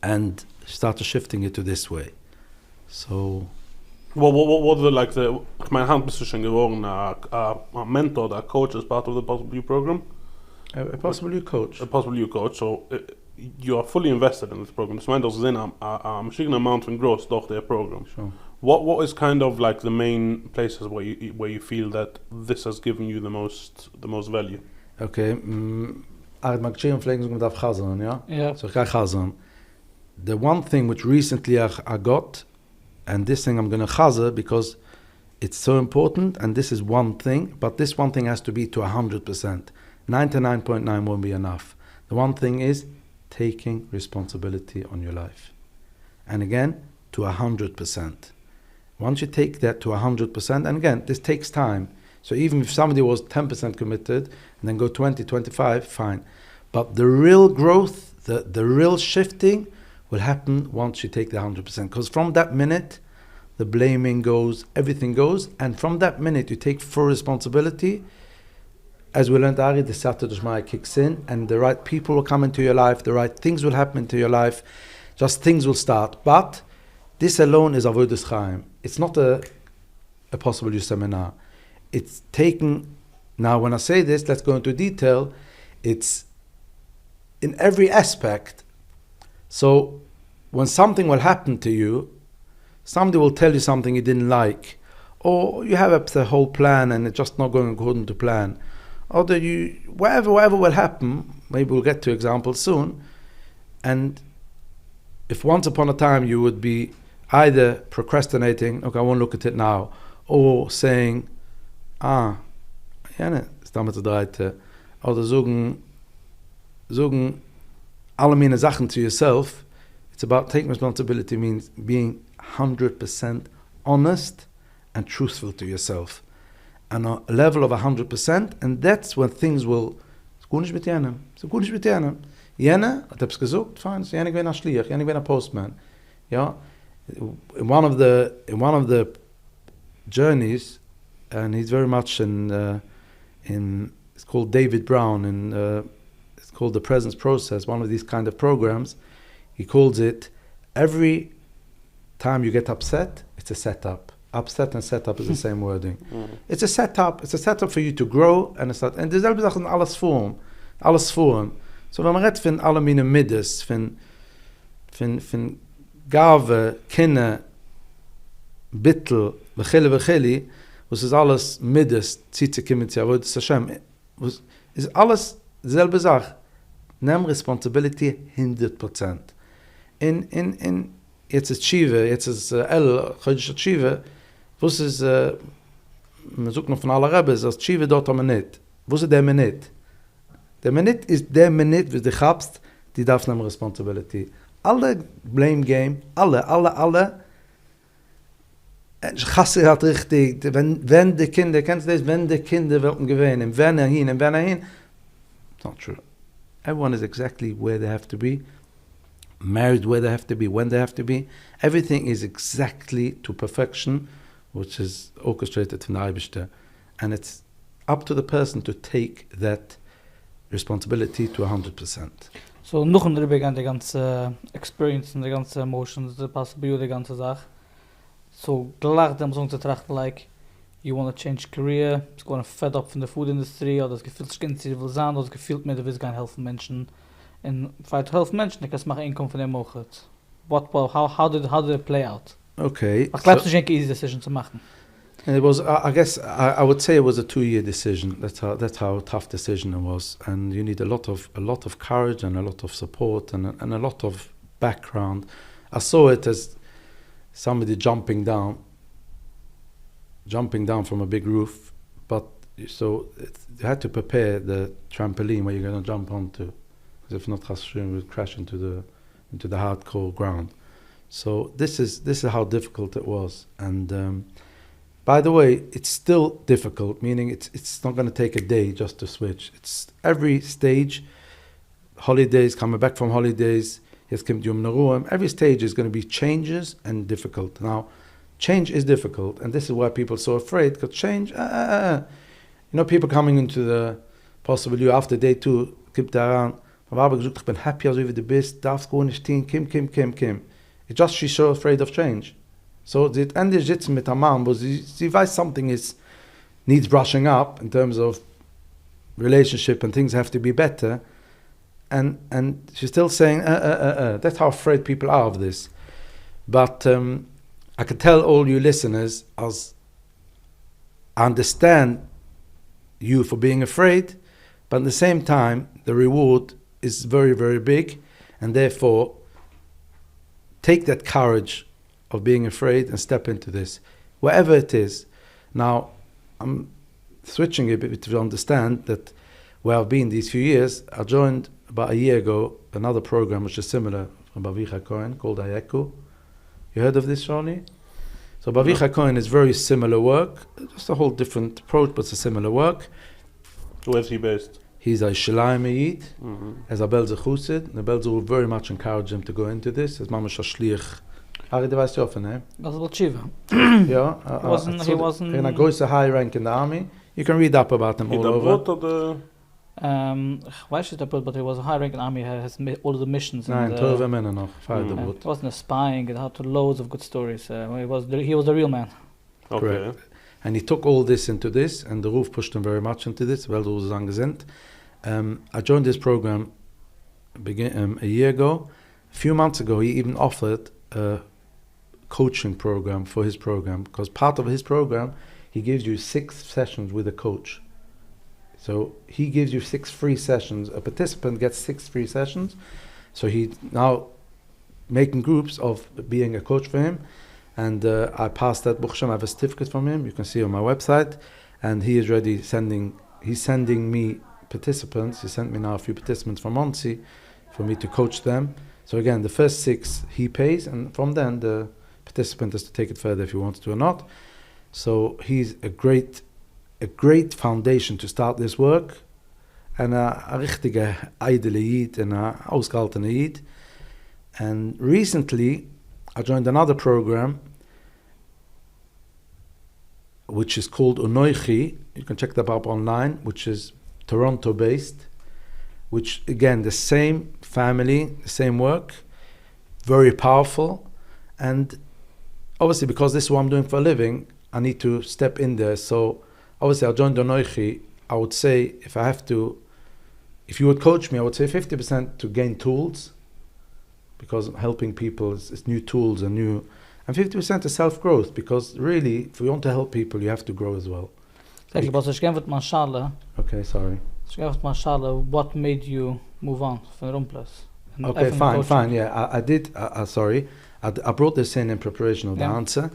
and started shifting it to this way. So what the my hand position geworden a mentor, a coach as part of the Possible You program? A Possible You coach. A Possible You coach. So you are fully invested in this program. Das meint also a machine amount of growth durch their program. Sure. What is kind of like the main places where you feel that this has given you the most value? Okay. Mag pflegen mit auf Chazan, ja? Yeah. So Chazan. The one thing which recently I got, and this thing I'm going to chazer because it's so important, and this is one thing, but this one thing has to be to 100%. 99.9 won't be enough. The one thing is taking responsibility on your life. And again, to 100%. Once you take that to 100%, and again, this takes time. So even if somebody was 10% committed and then go 20, 25, fine. But the real growth, the real shifting will happen once you take the 100%. Because from that minute, the blaming goes, everything goes. And from that minute, you take full responsibility. As we learned, Ari, the Sata D'Shmaya kicks in, and the right people will come into your life, the right things will happen into your life, just things will start. But this alone is Avodas Chaim. It's not a Possible You seminar. It's taken, now when I say this, let's go into detail, it's in every aspect. So when something will happen to you, somebody will tell you something you didn't like, or you have the whole plan and it's just not going according to plan. Or that whatever will happen, maybe we'll get to examples soon, and if once upon a time you would be either procrastinating, okay, I won't look at it now, or saying, ja, ne, ist damit zu dreite, oder sagen alle meine Sachen to yourself. It's about taking responsibility, means being 100% honest and truthful to yourself. And a level of 100%, and that's when things will, so gut nicht mit jenem. Jene, hat hab's gesagt, fine, so jene gewinn a Schliach, jene gewinn a Postman. Yeah? In one of the journeys, and he's very much in it's called David Brown, and it's called The Presence Process, one of these kind of programs. He calls it, every time you get upset, it's a setup. Upset and setup is the same wording. It's a setup for you to grow, and dieselbe Sache in alles vorn. So wenn man redt von alle meine Middes, von Gave, Kinne, Bittel, Vechili, was ist alles Middes, zieht sich kommen zu Avodas Hashem, ist alles dieselbe Sache. Nimm Responsibility 100%. Jetzt ist Tshiva, jetzt ist Chodesh Tshiva, was ist, man sucht noch von aller Rebbes, als Tshiva dort am Minit. Was ist der Minit? Der Minit ist der Minit, wie du habst, die darf nehmen Responsibility. Alle Blame Game, alle, Chassi hat richtig, wenn die Kinder, kennst du das, wenn die Kinder wollten gewinnen, wenn hin, it's not true. Everyone is exactly where they have to be, married where they have to be, when they have to be. Everything is exactly to perfection, which is orchestrated from the Eibishter. And it's up to the person to take that responsibility to 100%. So noch ein Rückblick an die ganze Experience und die ganze Emotions, die Possible You, die ganze Sache. So klar, dem so zu trachten, like, you want to change career, it's going fed up from the food industry, oder das gefühlt sich ganz will sein, oder das gefühlt mir, du willst gerne helfen Menschen. Und für zu helfen Menschen, ich kann machen Einkommen von dem auch. How did it play out? Okay. Ich glaube, es ist eine easy decision zu machen. And it was, I guess, I would say it was a 2-year decision. That's how tough decision it was, and you need a lot of courage and a lot of support and a lot of background. I saw it as somebody jumping down from a big roof, but so you had to prepare the trampoline where you're going to jump onto, because if not, you would crash into the hardcore ground. So this is how difficult it was, and. By the way, it's still difficult, meaning it's not going to take a day just to switch. It's every stage, holidays, coming back from holidays, every stage is going to be changes and difficult. Now, change is difficult, and this is why people are so afraid, because change, people coming into the possible you after day 2, gibt daran, ich bin happy as wie du bist, darfst go nicht hin, kim. It's just she's so afraid of change. So the end is sitzen mit der Mom, wo sie weiß something needs brushing up in terms of relationship and things have to be better, and she's still saying that's how afraid people are of this. But I could tell all you listeners, as I understand you for being afraid, but at the same time the reward is very, very big, and therefore take that courage of being afraid and step into this, wherever it is. Now, I'm switching a bit to understand that where I've been these few years, I joined about a year ago another program which is similar from Bavicha Cohen called Ayeku. You heard of this, Shauli? So Bavicha Cohen is very similar work, just a whole different approach, but it's a similar work. Where's he based? He's a Shalayim Yid, as a Belzer Chusid. The Belzer will very much encourage him to go into this, as Mamash Shliach. Ari, du weißt ja offen, eh? Das ist Chiva. Yeah. He wasn't... In a goes a high rank in the army. You can read up about him all over. Ich weiß nicht, but he was a high rank in the army, he has all the missions. Nein, 12 Männer noch. It wasn't a spying, it had loads of good stories. He was the real man. Okay. Correct. And he took all this into this, and the roof pushed him very much into this, well, du was angesendet. I joined this program a year ago. A few months ago, he even offered a coaching program for his program, because part of his program he gives you 6 sessions with a coach. So he gives you 6 free sessions. A participant gets 6 free sessions. So he now making groups of being a coach for him, and I passed that Bukhsham. I have a certificate from him, you can see on my website, and he is ready he's sending me participants. He sent me now a few participants from Monsi for me to coach them. So again, the first 6 he pays, and from then the participant has to take it further if he wants to or not. So he's a great foundation to start this work, and a richtige eidele Yid and a ausgehaltene Yid. And recently I joined another program which is called Unoichi. You can check that up online, which is Toronto based, which again the same family, the same work, very powerful. And obviously, because this is what I'm doing for a living, I need to step in there. So obviously I joined Donoichi. I would say if you would coach me, I would say 50% to gain tools, because helping people is new tools and 50% is self-growth, because really, if we want to help people, you have to grow as well. Okay, sorry. What made you move on from Runplers? Okay, fine. Yeah, I did. Sorry. I brought this in preparation of the answer,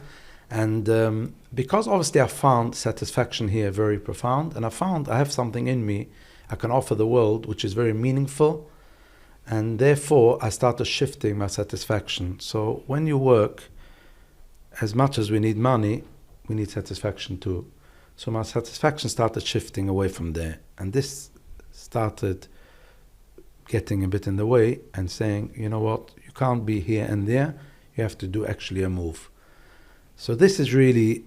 and because obviously I found satisfaction here very profound, and I have something in me I can offer the world which is very meaningful, and therefore I started shifting my satisfaction. So when you work, as much as we need money, we need satisfaction too. So my satisfaction started shifting away from there, and this started getting a bit in the way and saying, you know what, you can't be here and there, you have to do actually a move. So this is really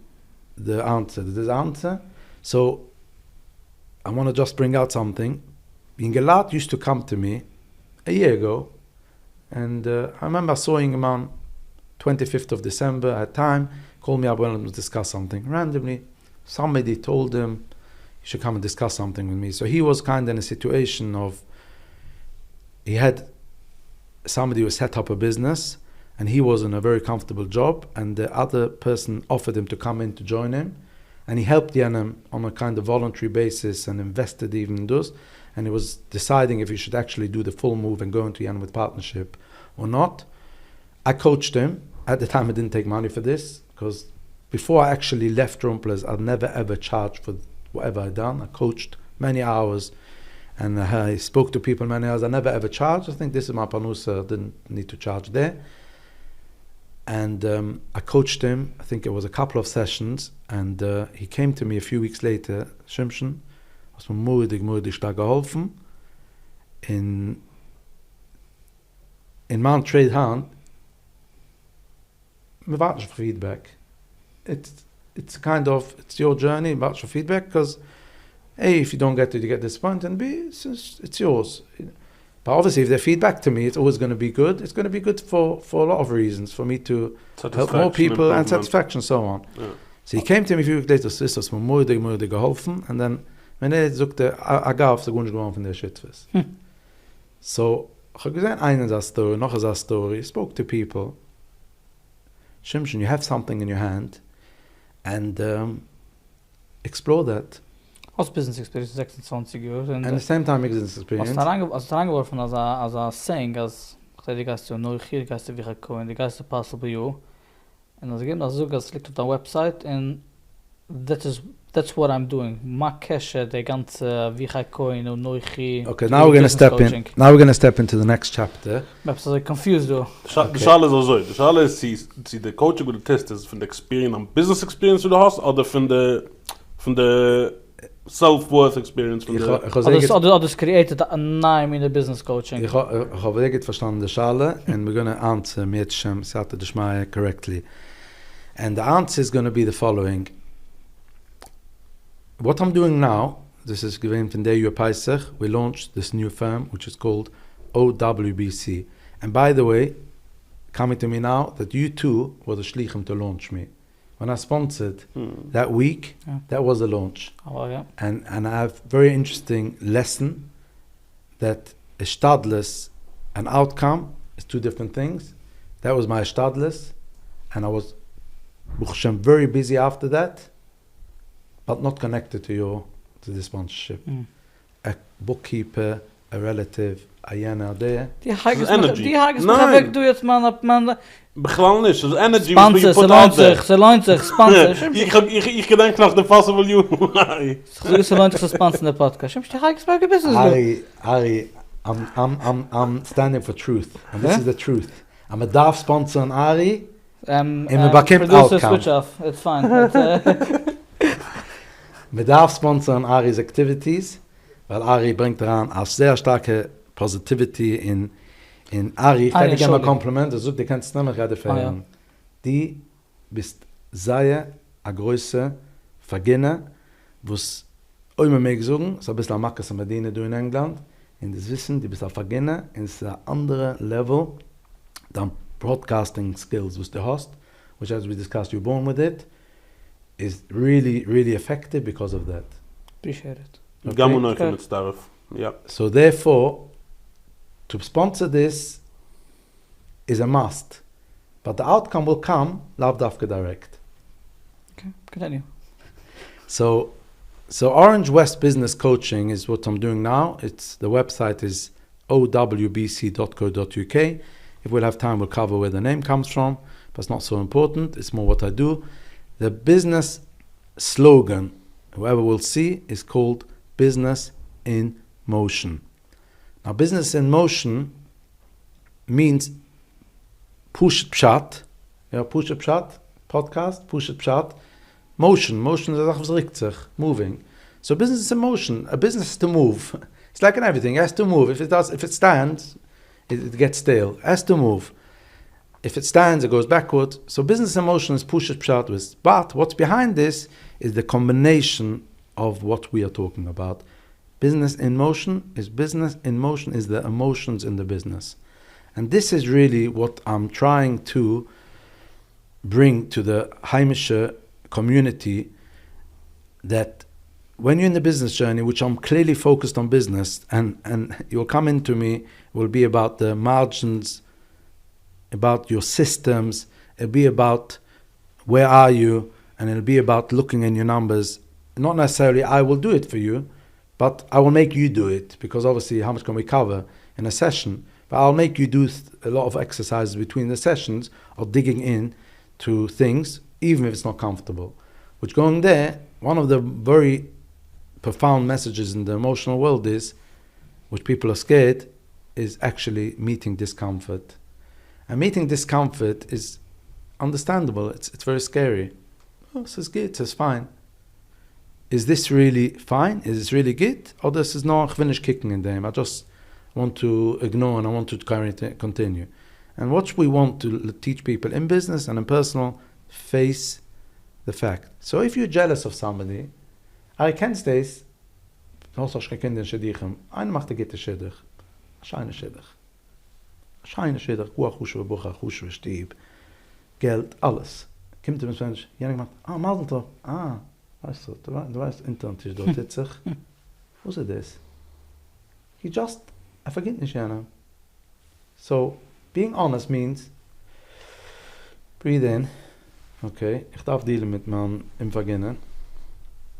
the answer. So I want to just bring out something. Ingelat used to come to me a year ago, and I remember seeing him on 25th of December at time, called me up, well, to discuss something randomly. somebody told him, you should come and discuss something with me. So he was kind of in a situation of, he had somebody who set up a business, and he was in a very comfortable job, and the other person offered him to come in to join him, and he helped him on a kind of voluntary basis and invested even in those, and he was deciding if he should actually do the full move and go into Yemen with partnership or not. I coached him. At the time I didn't take money for this, because before I actually left Runplers, I'd never ever charged for whatever I'd done. I coached many hours, and I spoke to people many hours. I never ever charged. I think this is my panusa. I didn't need to charge there. And I coached him. I think it was a couple of sessions, and he came to me a few weeks later. Shimshon, was mir moedig stark geholfen. In Mount Trade Hand, we watch for feedback. It's kind of, it's your journey, watch for feedback, because A, if you don't get it, you get disappointed, and B, it's yours. But obviously, if they feedback to me, it's always going to be good. It's going to be good for a lot of reasons, for me to help more people and satisfaction, so on. Yeah. So he came to me a few weeks later, so das mir moedig geholfen, and then, wenn sagte, I gab so gut geworden von der Shitfest. So, ich habe gesehen, eine Story, noch eine Story, spoke to people. Shimshon, you have something in your hand, and explore that. Aus Business Experience 26 Jahre. And at the same time, business experience. Als er angeworfen als a saying, als die Geister Neugier, die Geister wie gekommen, die Geister passen bei you. Und als ich eben so, als liegt auf der Website, and that's what I'm doing. Ma Kosher, die ganze wie gekommen und Neugier. Okay, now we're going to step into the next chapter. I'm so confused though. Die Schale ist also, die Schale ist, sie der Coaching oder Test ist von der Experience, am Business Experience, du hast, oder von der self-worth experience from others created a name in the business coaching. Ich habe wirklich verstanden, die Schale, and we're going to answer mit Shem Sata Deshmaya correctly. And the answer is going to be the following. What I'm doing now, this is given from der Pesach, we launched this new firm, which is called OWBC. And by the way, coming to me now, that you too were the shlichim to launch me. When I sponsored that week, that was the launch. Oh, yeah. And I have very interesting lesson that a stadless and outcome is two different things. That was my stadless, and I was very busy after that, but not connected to the sponsorship. A bookkeeper, a relative, a yena there. Die hages weg, du jetzt man Beglan is, dus energy sponsor, ze launch sponsor. Ich gedenk nach the possible you. Ze launch sponsor the podcast. Shimshy hages weg business. Ari, I'm standing for truth, and this is the truth. I'm a DAF sponsor on Ari. Producer switch off. It's fine. Mit DAF sponsor on Ari's activities, weil Ari bringt daran eine sehr starke Positivity in Ari. Ich kann dir gerne ein Kompliment, also du kannst es nicht mehr gerade verhören. Die bist sehr eine große Vergehen, wo es auch immer mehr gesungen, so ein bisschen am Makas am Medina du in England, in das Wissen, die bist eine Vergehen, in ein anderes Level, dann broadcasting skills, was du hast, which as we discussed, you're born with it, is really, really effective because of that. Appreciate it. Okay. Yeah. So therefore, to sponsor this is a must, but the outcome will come lav dafka direct. Okay, continue. So Orange West Business Coaching is what I'm doing now. The website is owbc.co.uk. If we'll have time, we'll cover where the name comes from, but it's not so important. It's more what I do. The business slogan, whoever will see, is called Business in Motion. Now, business in motion means Pushet Pshat. Pushet Pshat Podcast, Pushet Pshat. Motion is moving. So business is in motion. A business has to move. It's like in everything. It has to move. If it stands, it gets stale. It has to move. If it stands, it goes backwards. So business in motion is Pushet Pshat. But what's behind this is the combination of what we are talking about. Business in motion is the emotions in the business. And this is really what I'm trying to bring to the Heimische community. that when you're in the business journey, which I'm clearly focused on business, and you'll come into me, will be about the margins, about your systems, it'll be about where are you, and it'll be about looking in your numbers. Not necessarily I will do it for you, but I will make you do it, because obviously how much can we cover in a session? But I'll make you do a lot of exercises between the sessions of digging in to things, even if it's not comfortable. Which going there, one of the very profound messages in the emotional world is, which people are scared, is actually meeting discomfort. And meeting discomfort is understandable. It's very scary. Oh, this is good, this is fine. Is this really fine? Is this really good? Or this is not finished kicking in them? I just want to ignore and I want to continue. And what we want to teach people in business and in personal, face the fact. So if you're jealous of somebody, I can say, also ich kenne den Shedichem, ein macht geht der Shedich, scheine Shedich, Kuachushu, Buchachushu, Stieb, Geld, alles. Kommt der Mensch, Janik macht, Mazel Tov, weißt du weißt, Internet ist dort jetzt sich. Was ist das? I forget nicht, Jana. So, being honest means, breathe in, okay, ich darf dealen mit meinem im Vergehen.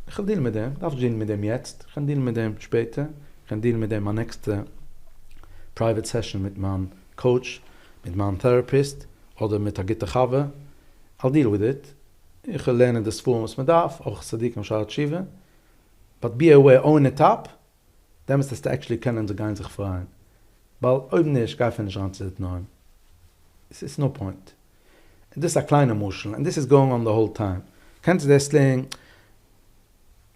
Ich kann dealen mit dem, darf ich dealen mit dem jetzt, ich kann dealen mit dem später, ich kann dealen mit dem meine nächste private session mit meinem Coach, mit meinem Therapist oder mit der Gitter. I'll deal with it. Ich will lernen das Form, was man darf, auch Sadiq und Shalat Shiva. But be aware, own it up, dem ist das actually können sie gar nicht sich freuen. Weil oben nicht, gar nicht ranzusetzen. It's no point. And this is a kleiner Muschel, and this is going on the whole time. Kennst du das Slang,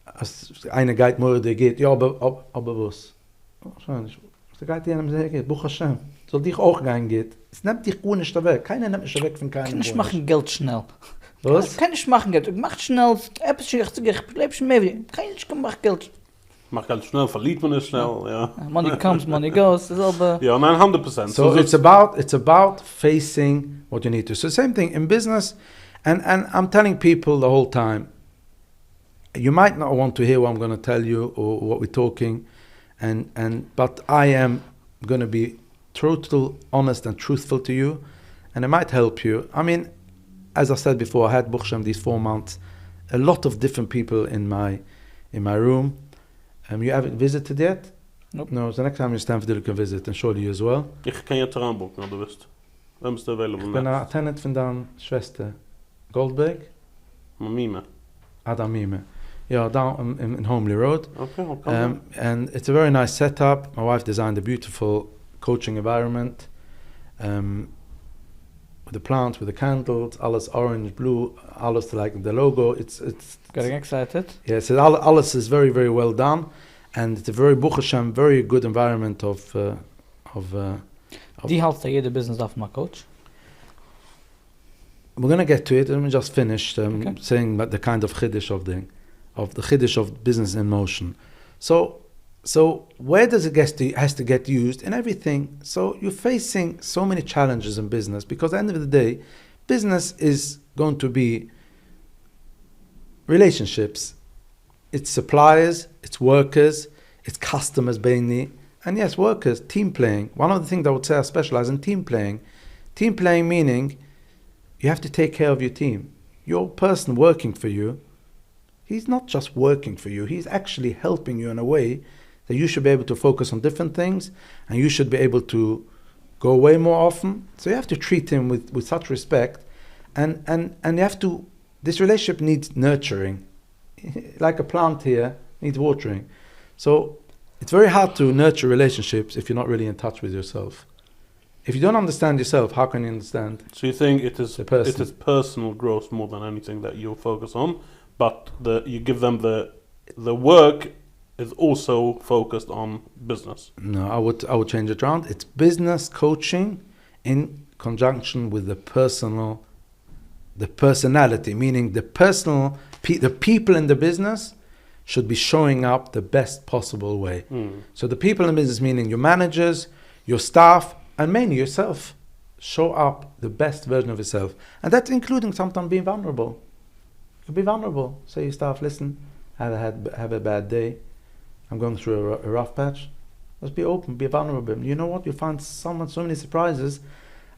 als eine Geid Morde geht, ja, aber was? Wahrscheinlich. Der Geid, die einem sagt, Buch Hashem, soll dich auch gehen geht. Es nimmt dich gut nicht weg. Keiner nimmt mich weg von keinem. Kann ich machen Geld schnell. Was? Kann ich machen Geld. Ich mach schnell, ich bleib schon mehr wie. Kann ich machen Geld. Mach Geld schnell, verliert man es schnell, ja. Money comes, money goes. Das ist aber... Ja, 100%. So it's about facing what you need to. So same thing in business, and I'm telling people the whole time, you might not want to hear what I'm going to tell you or what we're talking, but I am going to be total, honest and truthful to you, and it might help you. I mean, as I said before, I had Bukhshem these 4 months, a lot of different people in my room. You haven't visited yet? Nope. No, so next time you stand for you can visit and Shauli as well. Ich kann jetzt heranbocken, du wirst. Wem ist available Ich bin ein Tenant von deiner Schwester. Goldberg? Mime. Adamime. Yeah, down in Homely Road. Okay, I'll come And it's a very nice setup. My wife designed a beautiful coaching environment. With the plants, with the candles, alles orange, blue, alles like the logo. It's Getting excited. Yes, alles is very, very well done, and it's a very Buch Hashem, very good environment of. Die hältst jede Business auf my coach. We're gonna get to it. Let me just finish saying about the kind of chiddush of the chiddush of business in motion. So where does it has to get used in everything? So you're facing so many challenges in business because at the end of the day, business is going to be relationships. It's suppliers, it's workers, it's customers mainly, and yes, workers, team playing. One of the things I would say I specialize in team playing. Team playing meaning you have to take care of your team. Your person working for you, he's not just working for you, he's actually helping you in a way that you should be able to focus on different things and you should be able to go away more often. So you have to treat him with such respect, and you have to, this relationship needs nurturing. Like a plant here needs watering. So it's very hard to nurture relationships if you're not really in touch with yourself. If you don't understand yourself, how can you understand? So you think it is person? It is personal growth more than anything that you focus on, but you give them the work is also focused on business. No, I would change it around. It's business coaching in conjunction with the personality, meaning the people in the business should be showing up the best possible way. So the people in business, meaning your managers, your staff, and mainly yourself, show up the best version of yourself. And that's including sometimes being vulnerable. You could be vulnerable. Say your staff, listen, have a bad day. I'm going through a rough patch. Let's be open, be vulnerable. You know what? You find so many surprises.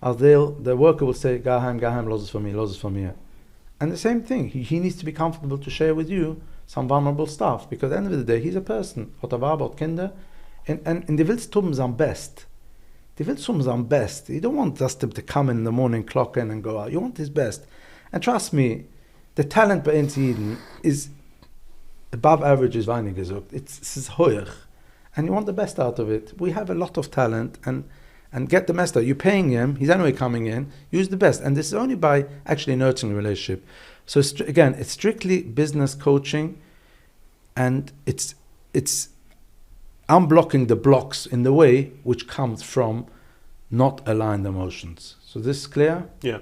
As the worker will say, "Go home, losses for me." And the same thing, he needs to be comfortable to share with you some vulnerable stuff, because at the end of the day, he's a person. Hat about Kinder, and die willst tun am best. Die willst tun am best. You don't want just to come in the morning, clock in and go out. You want his best. And trust me, the talent bei uns Jeden is above average, is weinig gesagt. It's hoch. And you want the best out of it. We have a lot of talent, and get the best out. You're paying him, he's anyway coming in, use the best. And this is only by actually nurturing the relationship. So again, it's strictly business coaching, and it's unblocking the blocks in the way which comes from not aligned emotions. So this is clear? Yeah.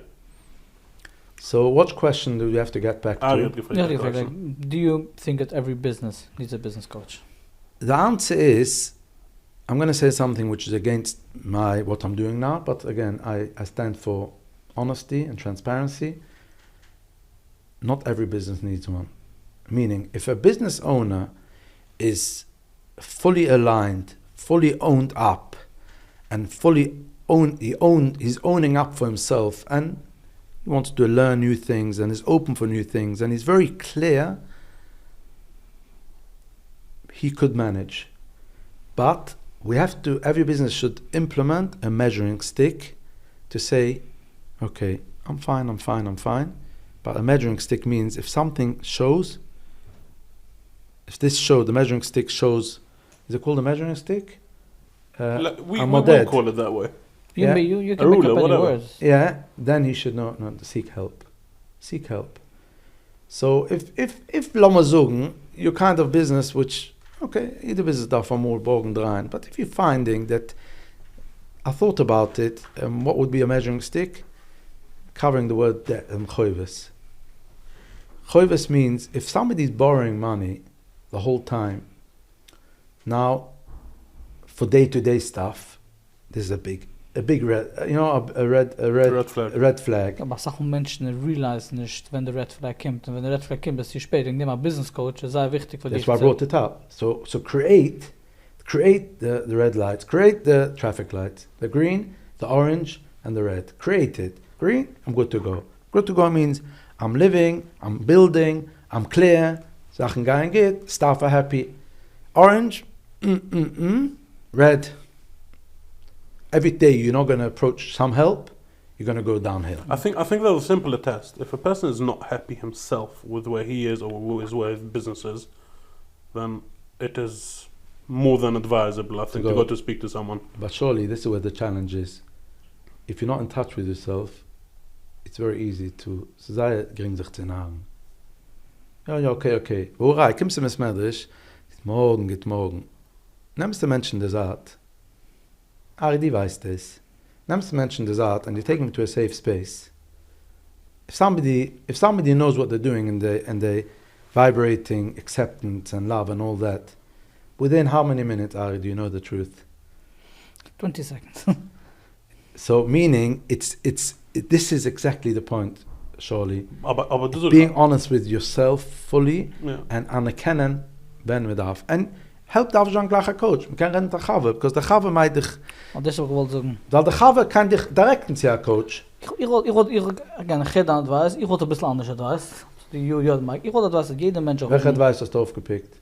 So what question do we have to get back to? Do you think that every business needs a business coach? The answer is, I'm going to say something which is against what I'm doing now, but again, I stand for honesty and transparency. Not every business needs one. Meaning, if a business owner is fully aligned, fully owned up, and he's owning up for himself, and he wants to learn new things, and is open for new things, and he's very clear, he could manage. But every business should implement a measuring stick to say, okay, I'm fine. But a measuring stick means if something shows, the measuring stick shows, is it called a measuring stick? We won't call it that way. You can make up any words. Yeah, then he should know to seek help. Seek help. So if Lama sagen, you're kind of business which, okay, either business darf more bogen rein, but if you're finding that, I thought about it, what would be a measuring stick? Covering the word choives. Choives means if somebody's borrowing money the whole time, now for day-to-day stuff, this is a big red, a red flag. Aber Sachen Menschen realize nicht, wenn der Red Flag kommt. Und wenn der Red Flag kommt, ist hier nimm ein Business Coach, ist sehr wichtig für dich. That's why I brought it up. So create the red lights, create the traffic lights, the green, the orange, and the red. Create it. Green, I'm good to go. Good to go means I'm living, I'm building, I'm clear, Sachen gehen geht, staff are happy. Orange, red. Every day you're not going to approach some help, you're going to go downhill. I think there's a simpler test. If a person is not happy himself with where he is or where his business is, then it is more than advisable, I think, to go to speak to someone. But surely this is where the challenge is. If you're not in touch with yourself, it's very easy to say, gering sich zu nagen. Ja, okay. Worai, kommst du mit Smedrisch? Geht morgen. Nimmst du Menschen der Saat? Ari, die weiß das. Nimmst du Menschen der Saat and you take them to a safe space. If somebody knows what they're doing and they vibrating acceptance and love and all that, within how many minutes, Ari, do you know the truth? 20 seconds. So meaning this is exactly the point, Shauli. Being honest with yourself fully, and anerkennen, wenn wir darf. And help darf schon gleich ein Coach. Man kann rennen der Chave, because der Chave meint dich... Und das ist auch gewollt sagen. Weil der Chave kann dich direkt ins Jahr Coach. Ich wollte Advice, ich wollte ein bisschen anders Advice. Ich wollte Advice, dass jeder Mensch... Welche Advice hast du aufgepickt?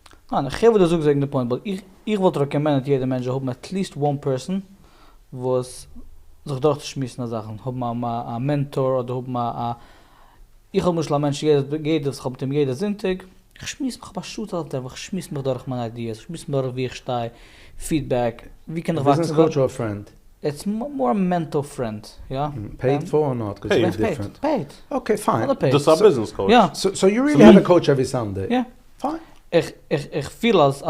Ich gebe das auch sagen, der Point, weil ich wollte recommenden, dass jeder Mensch at least one person, was sich durchzuschmissen Sachen. Hab mal ein Mentor oder hab mal ich habe mich ein Mensch, jeder mit dem jeder Sintig. Ich schmiss mich aber Schut halt einfach, ich schmiss mich durch meine Ideas, ich schmiss mich durch wie ich stehe, Feedback, wie kann ich wachsen. Business coach or a friend? It's more a mentor friend, yeah. Paid for or not? Because it's different. Paid. Okay, fine. That's a business coach. Yeah. So you really have a coach every Sunday? Yeah. Fine. Ich feel als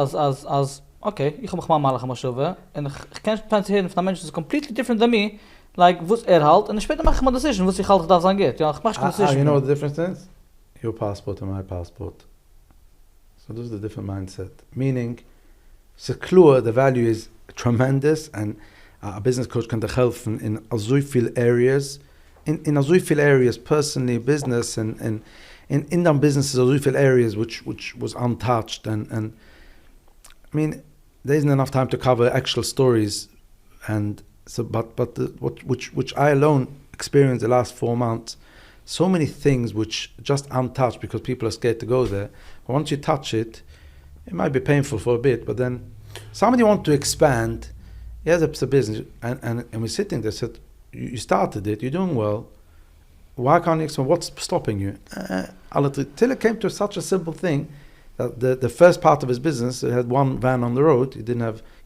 okay, ich habe mal schon und ich kann pensieren von Menschen ist completely different than me, like was halt und später mache ich mal decision, was ich halt da sagen geht. Ja, ich mache decision. You know what the difference is? Your passport and my passport. So this is the different mindset. Meaning, secure, the value is tremendous, and a business coach can helpen in so viele areas, in so viele areas, personally, business, and in them businesses, there are so many areas which was untouched, and I mean, there isn't enough time to cover actual stories, and so which I alone experienced the last 4 months. So many things which just untouched because people are scared to go there. But once you touch it, it might be painful for a bit, but then somebody wants to expand. Yes, it's a business, and we're sitting there. Said, you started it, you're doing well. Why can't you expand? What's stopping you? Till it came to such a simple thing that the first part of his business, it had one van on the road. He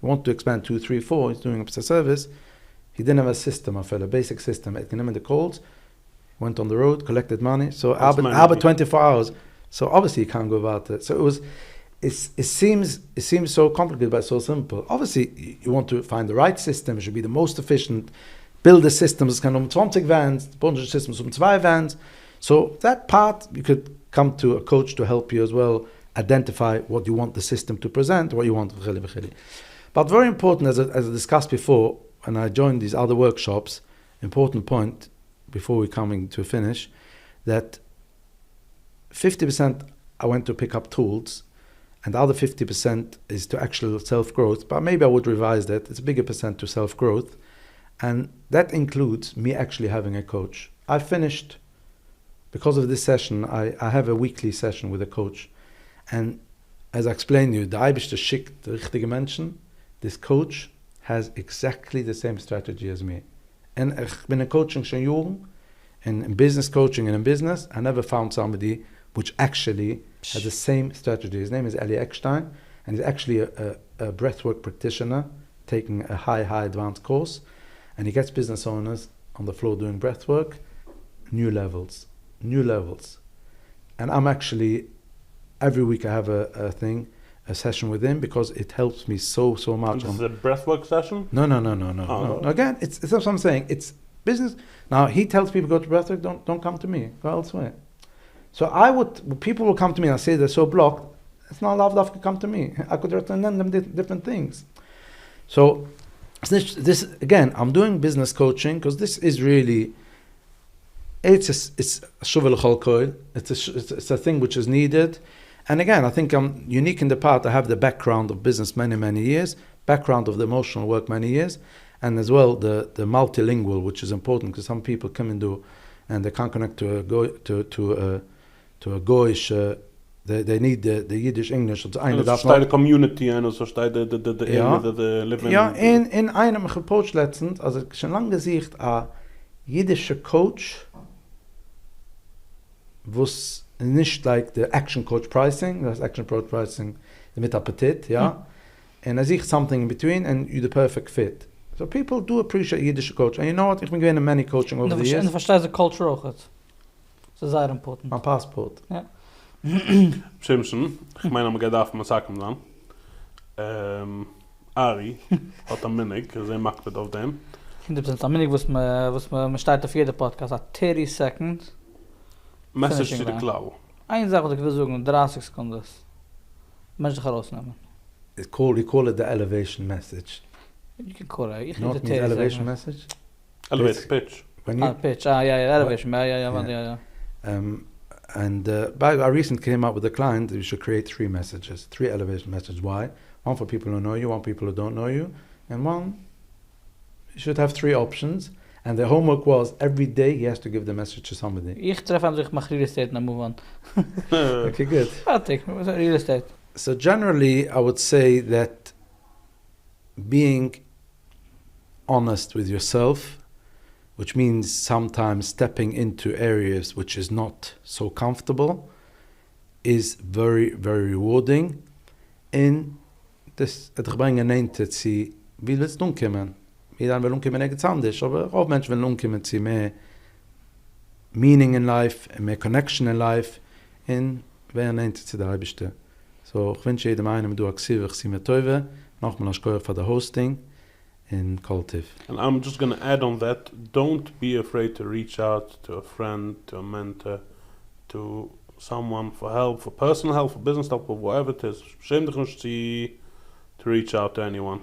wanted to expand 2, 3, 4. He's doing a service. He didn't have a system, a basic system. It came in the calls, went on the road, collected money. So Albert 24 hours. So obviously you can't go about it. So it seems so complicated but so simple. Obviously you want to find the right system. It should be the most efficient. Build the systems, kann 20 vans, budget systems 2 vans. So that part you could come to a coach to help you as well identify what you want the system to present, what you want. But very important, as I discussed before, when I joined these other workshops, important point before we're coming to a finish, that 50% I went to pick up tools, and the other 50% is to actual self-growth. But maybe I would revise that. It's a bigger percent to self-growth. And that includes me actually having a coach. I finished, because of this session, I have a weekly session with a coach. And as I explained to you, the Eibishter schickt the richtige Menschen. This coach has exactly the same strategy as me. And ich bin in coaching schon jung, in business coaching and in business. I never found somebody which actually has the same strategy. His name is Eli Eckstein, and he's actually a breathwork practitioner, taking a high advanced course. And he gets business owners on the floor doing breathwork, new levels. And I'm actually, every week I have a session with him because it helps me so much. This is a breathwork session? No. Again, it's what I'm saying. It's business. Now, he tells people go to breathwork, don't come to me, go elsewhere. So people will come to me and I say they're so blocked, it's not love to come to me. I could recommend them different things. So, this again, I'm doing business coaching because this is really, it's a thing which is needed. And again, I think I'm unique in the part I have the background of business many years, background of the emotional work many years, and as well the multilingual, which is important because some people come and they can't connect to a Goyish. They need the Yiddish English. So steht the community and so steht the living. Ja, in einem gepocht letztens, also schon lange gesicht a jiddische Coach, was nicht like the action coach pricing, that's action coach pricing mit Appetit, and I see something in between, and you're the perfect fit. So people do appreciate Yiddish coach, and you know what? I've been getting many coaching over the years. And versteht the culture auch. So sehr important. My passport. Ja. Shimshon, ich meine, man geht auf Massaken dann. Ari hat am Minig, sehr macht mit auf dem. 100% am Minig, was man steht auf jeder Podcast, hat 30 seconds. Message to the Klau. Eine Sache, die ich will sagen, 30 Sekunden. Mensch dich herausnehmen. We call it the elevation message. You can call it. Ich Not the elevation message? Elevator pitch. Pitch, elevation, yeah. And I recently came up with a client that you should create 3 messages, 3 elevation messages. Why? One for people who know you, one people who don't know you, and one, you should have 3 options. And the homework was every day he has to give the message to somebody. Ich treffe an sich, mach real estate and move on. Okay, good. Fertig, real estate. So generally, I would say that being honest with yourself, which means sometimes stepping into areas which is not so comfortable, is very rewarding. In this, het brengen neemt het sie, wie willst du umkommen? Jeder will umkommen etwas anderes, aber auch Menschen will umkommen sie mehr meaning in life, mehr connection in life, in wer neemt het sie der Eibishter. So, ich wünsche jedem einen, du aktiv, ich sie mir teuwe, nochmal als Koer für der Hosting in Koltiv. And I'm just going to add on that, don't be afraid to reach out to a friend, to a mentor, to someone for help, for personal help, for business help, or whatever it is. Schäm dich nicht to reach out to anyone.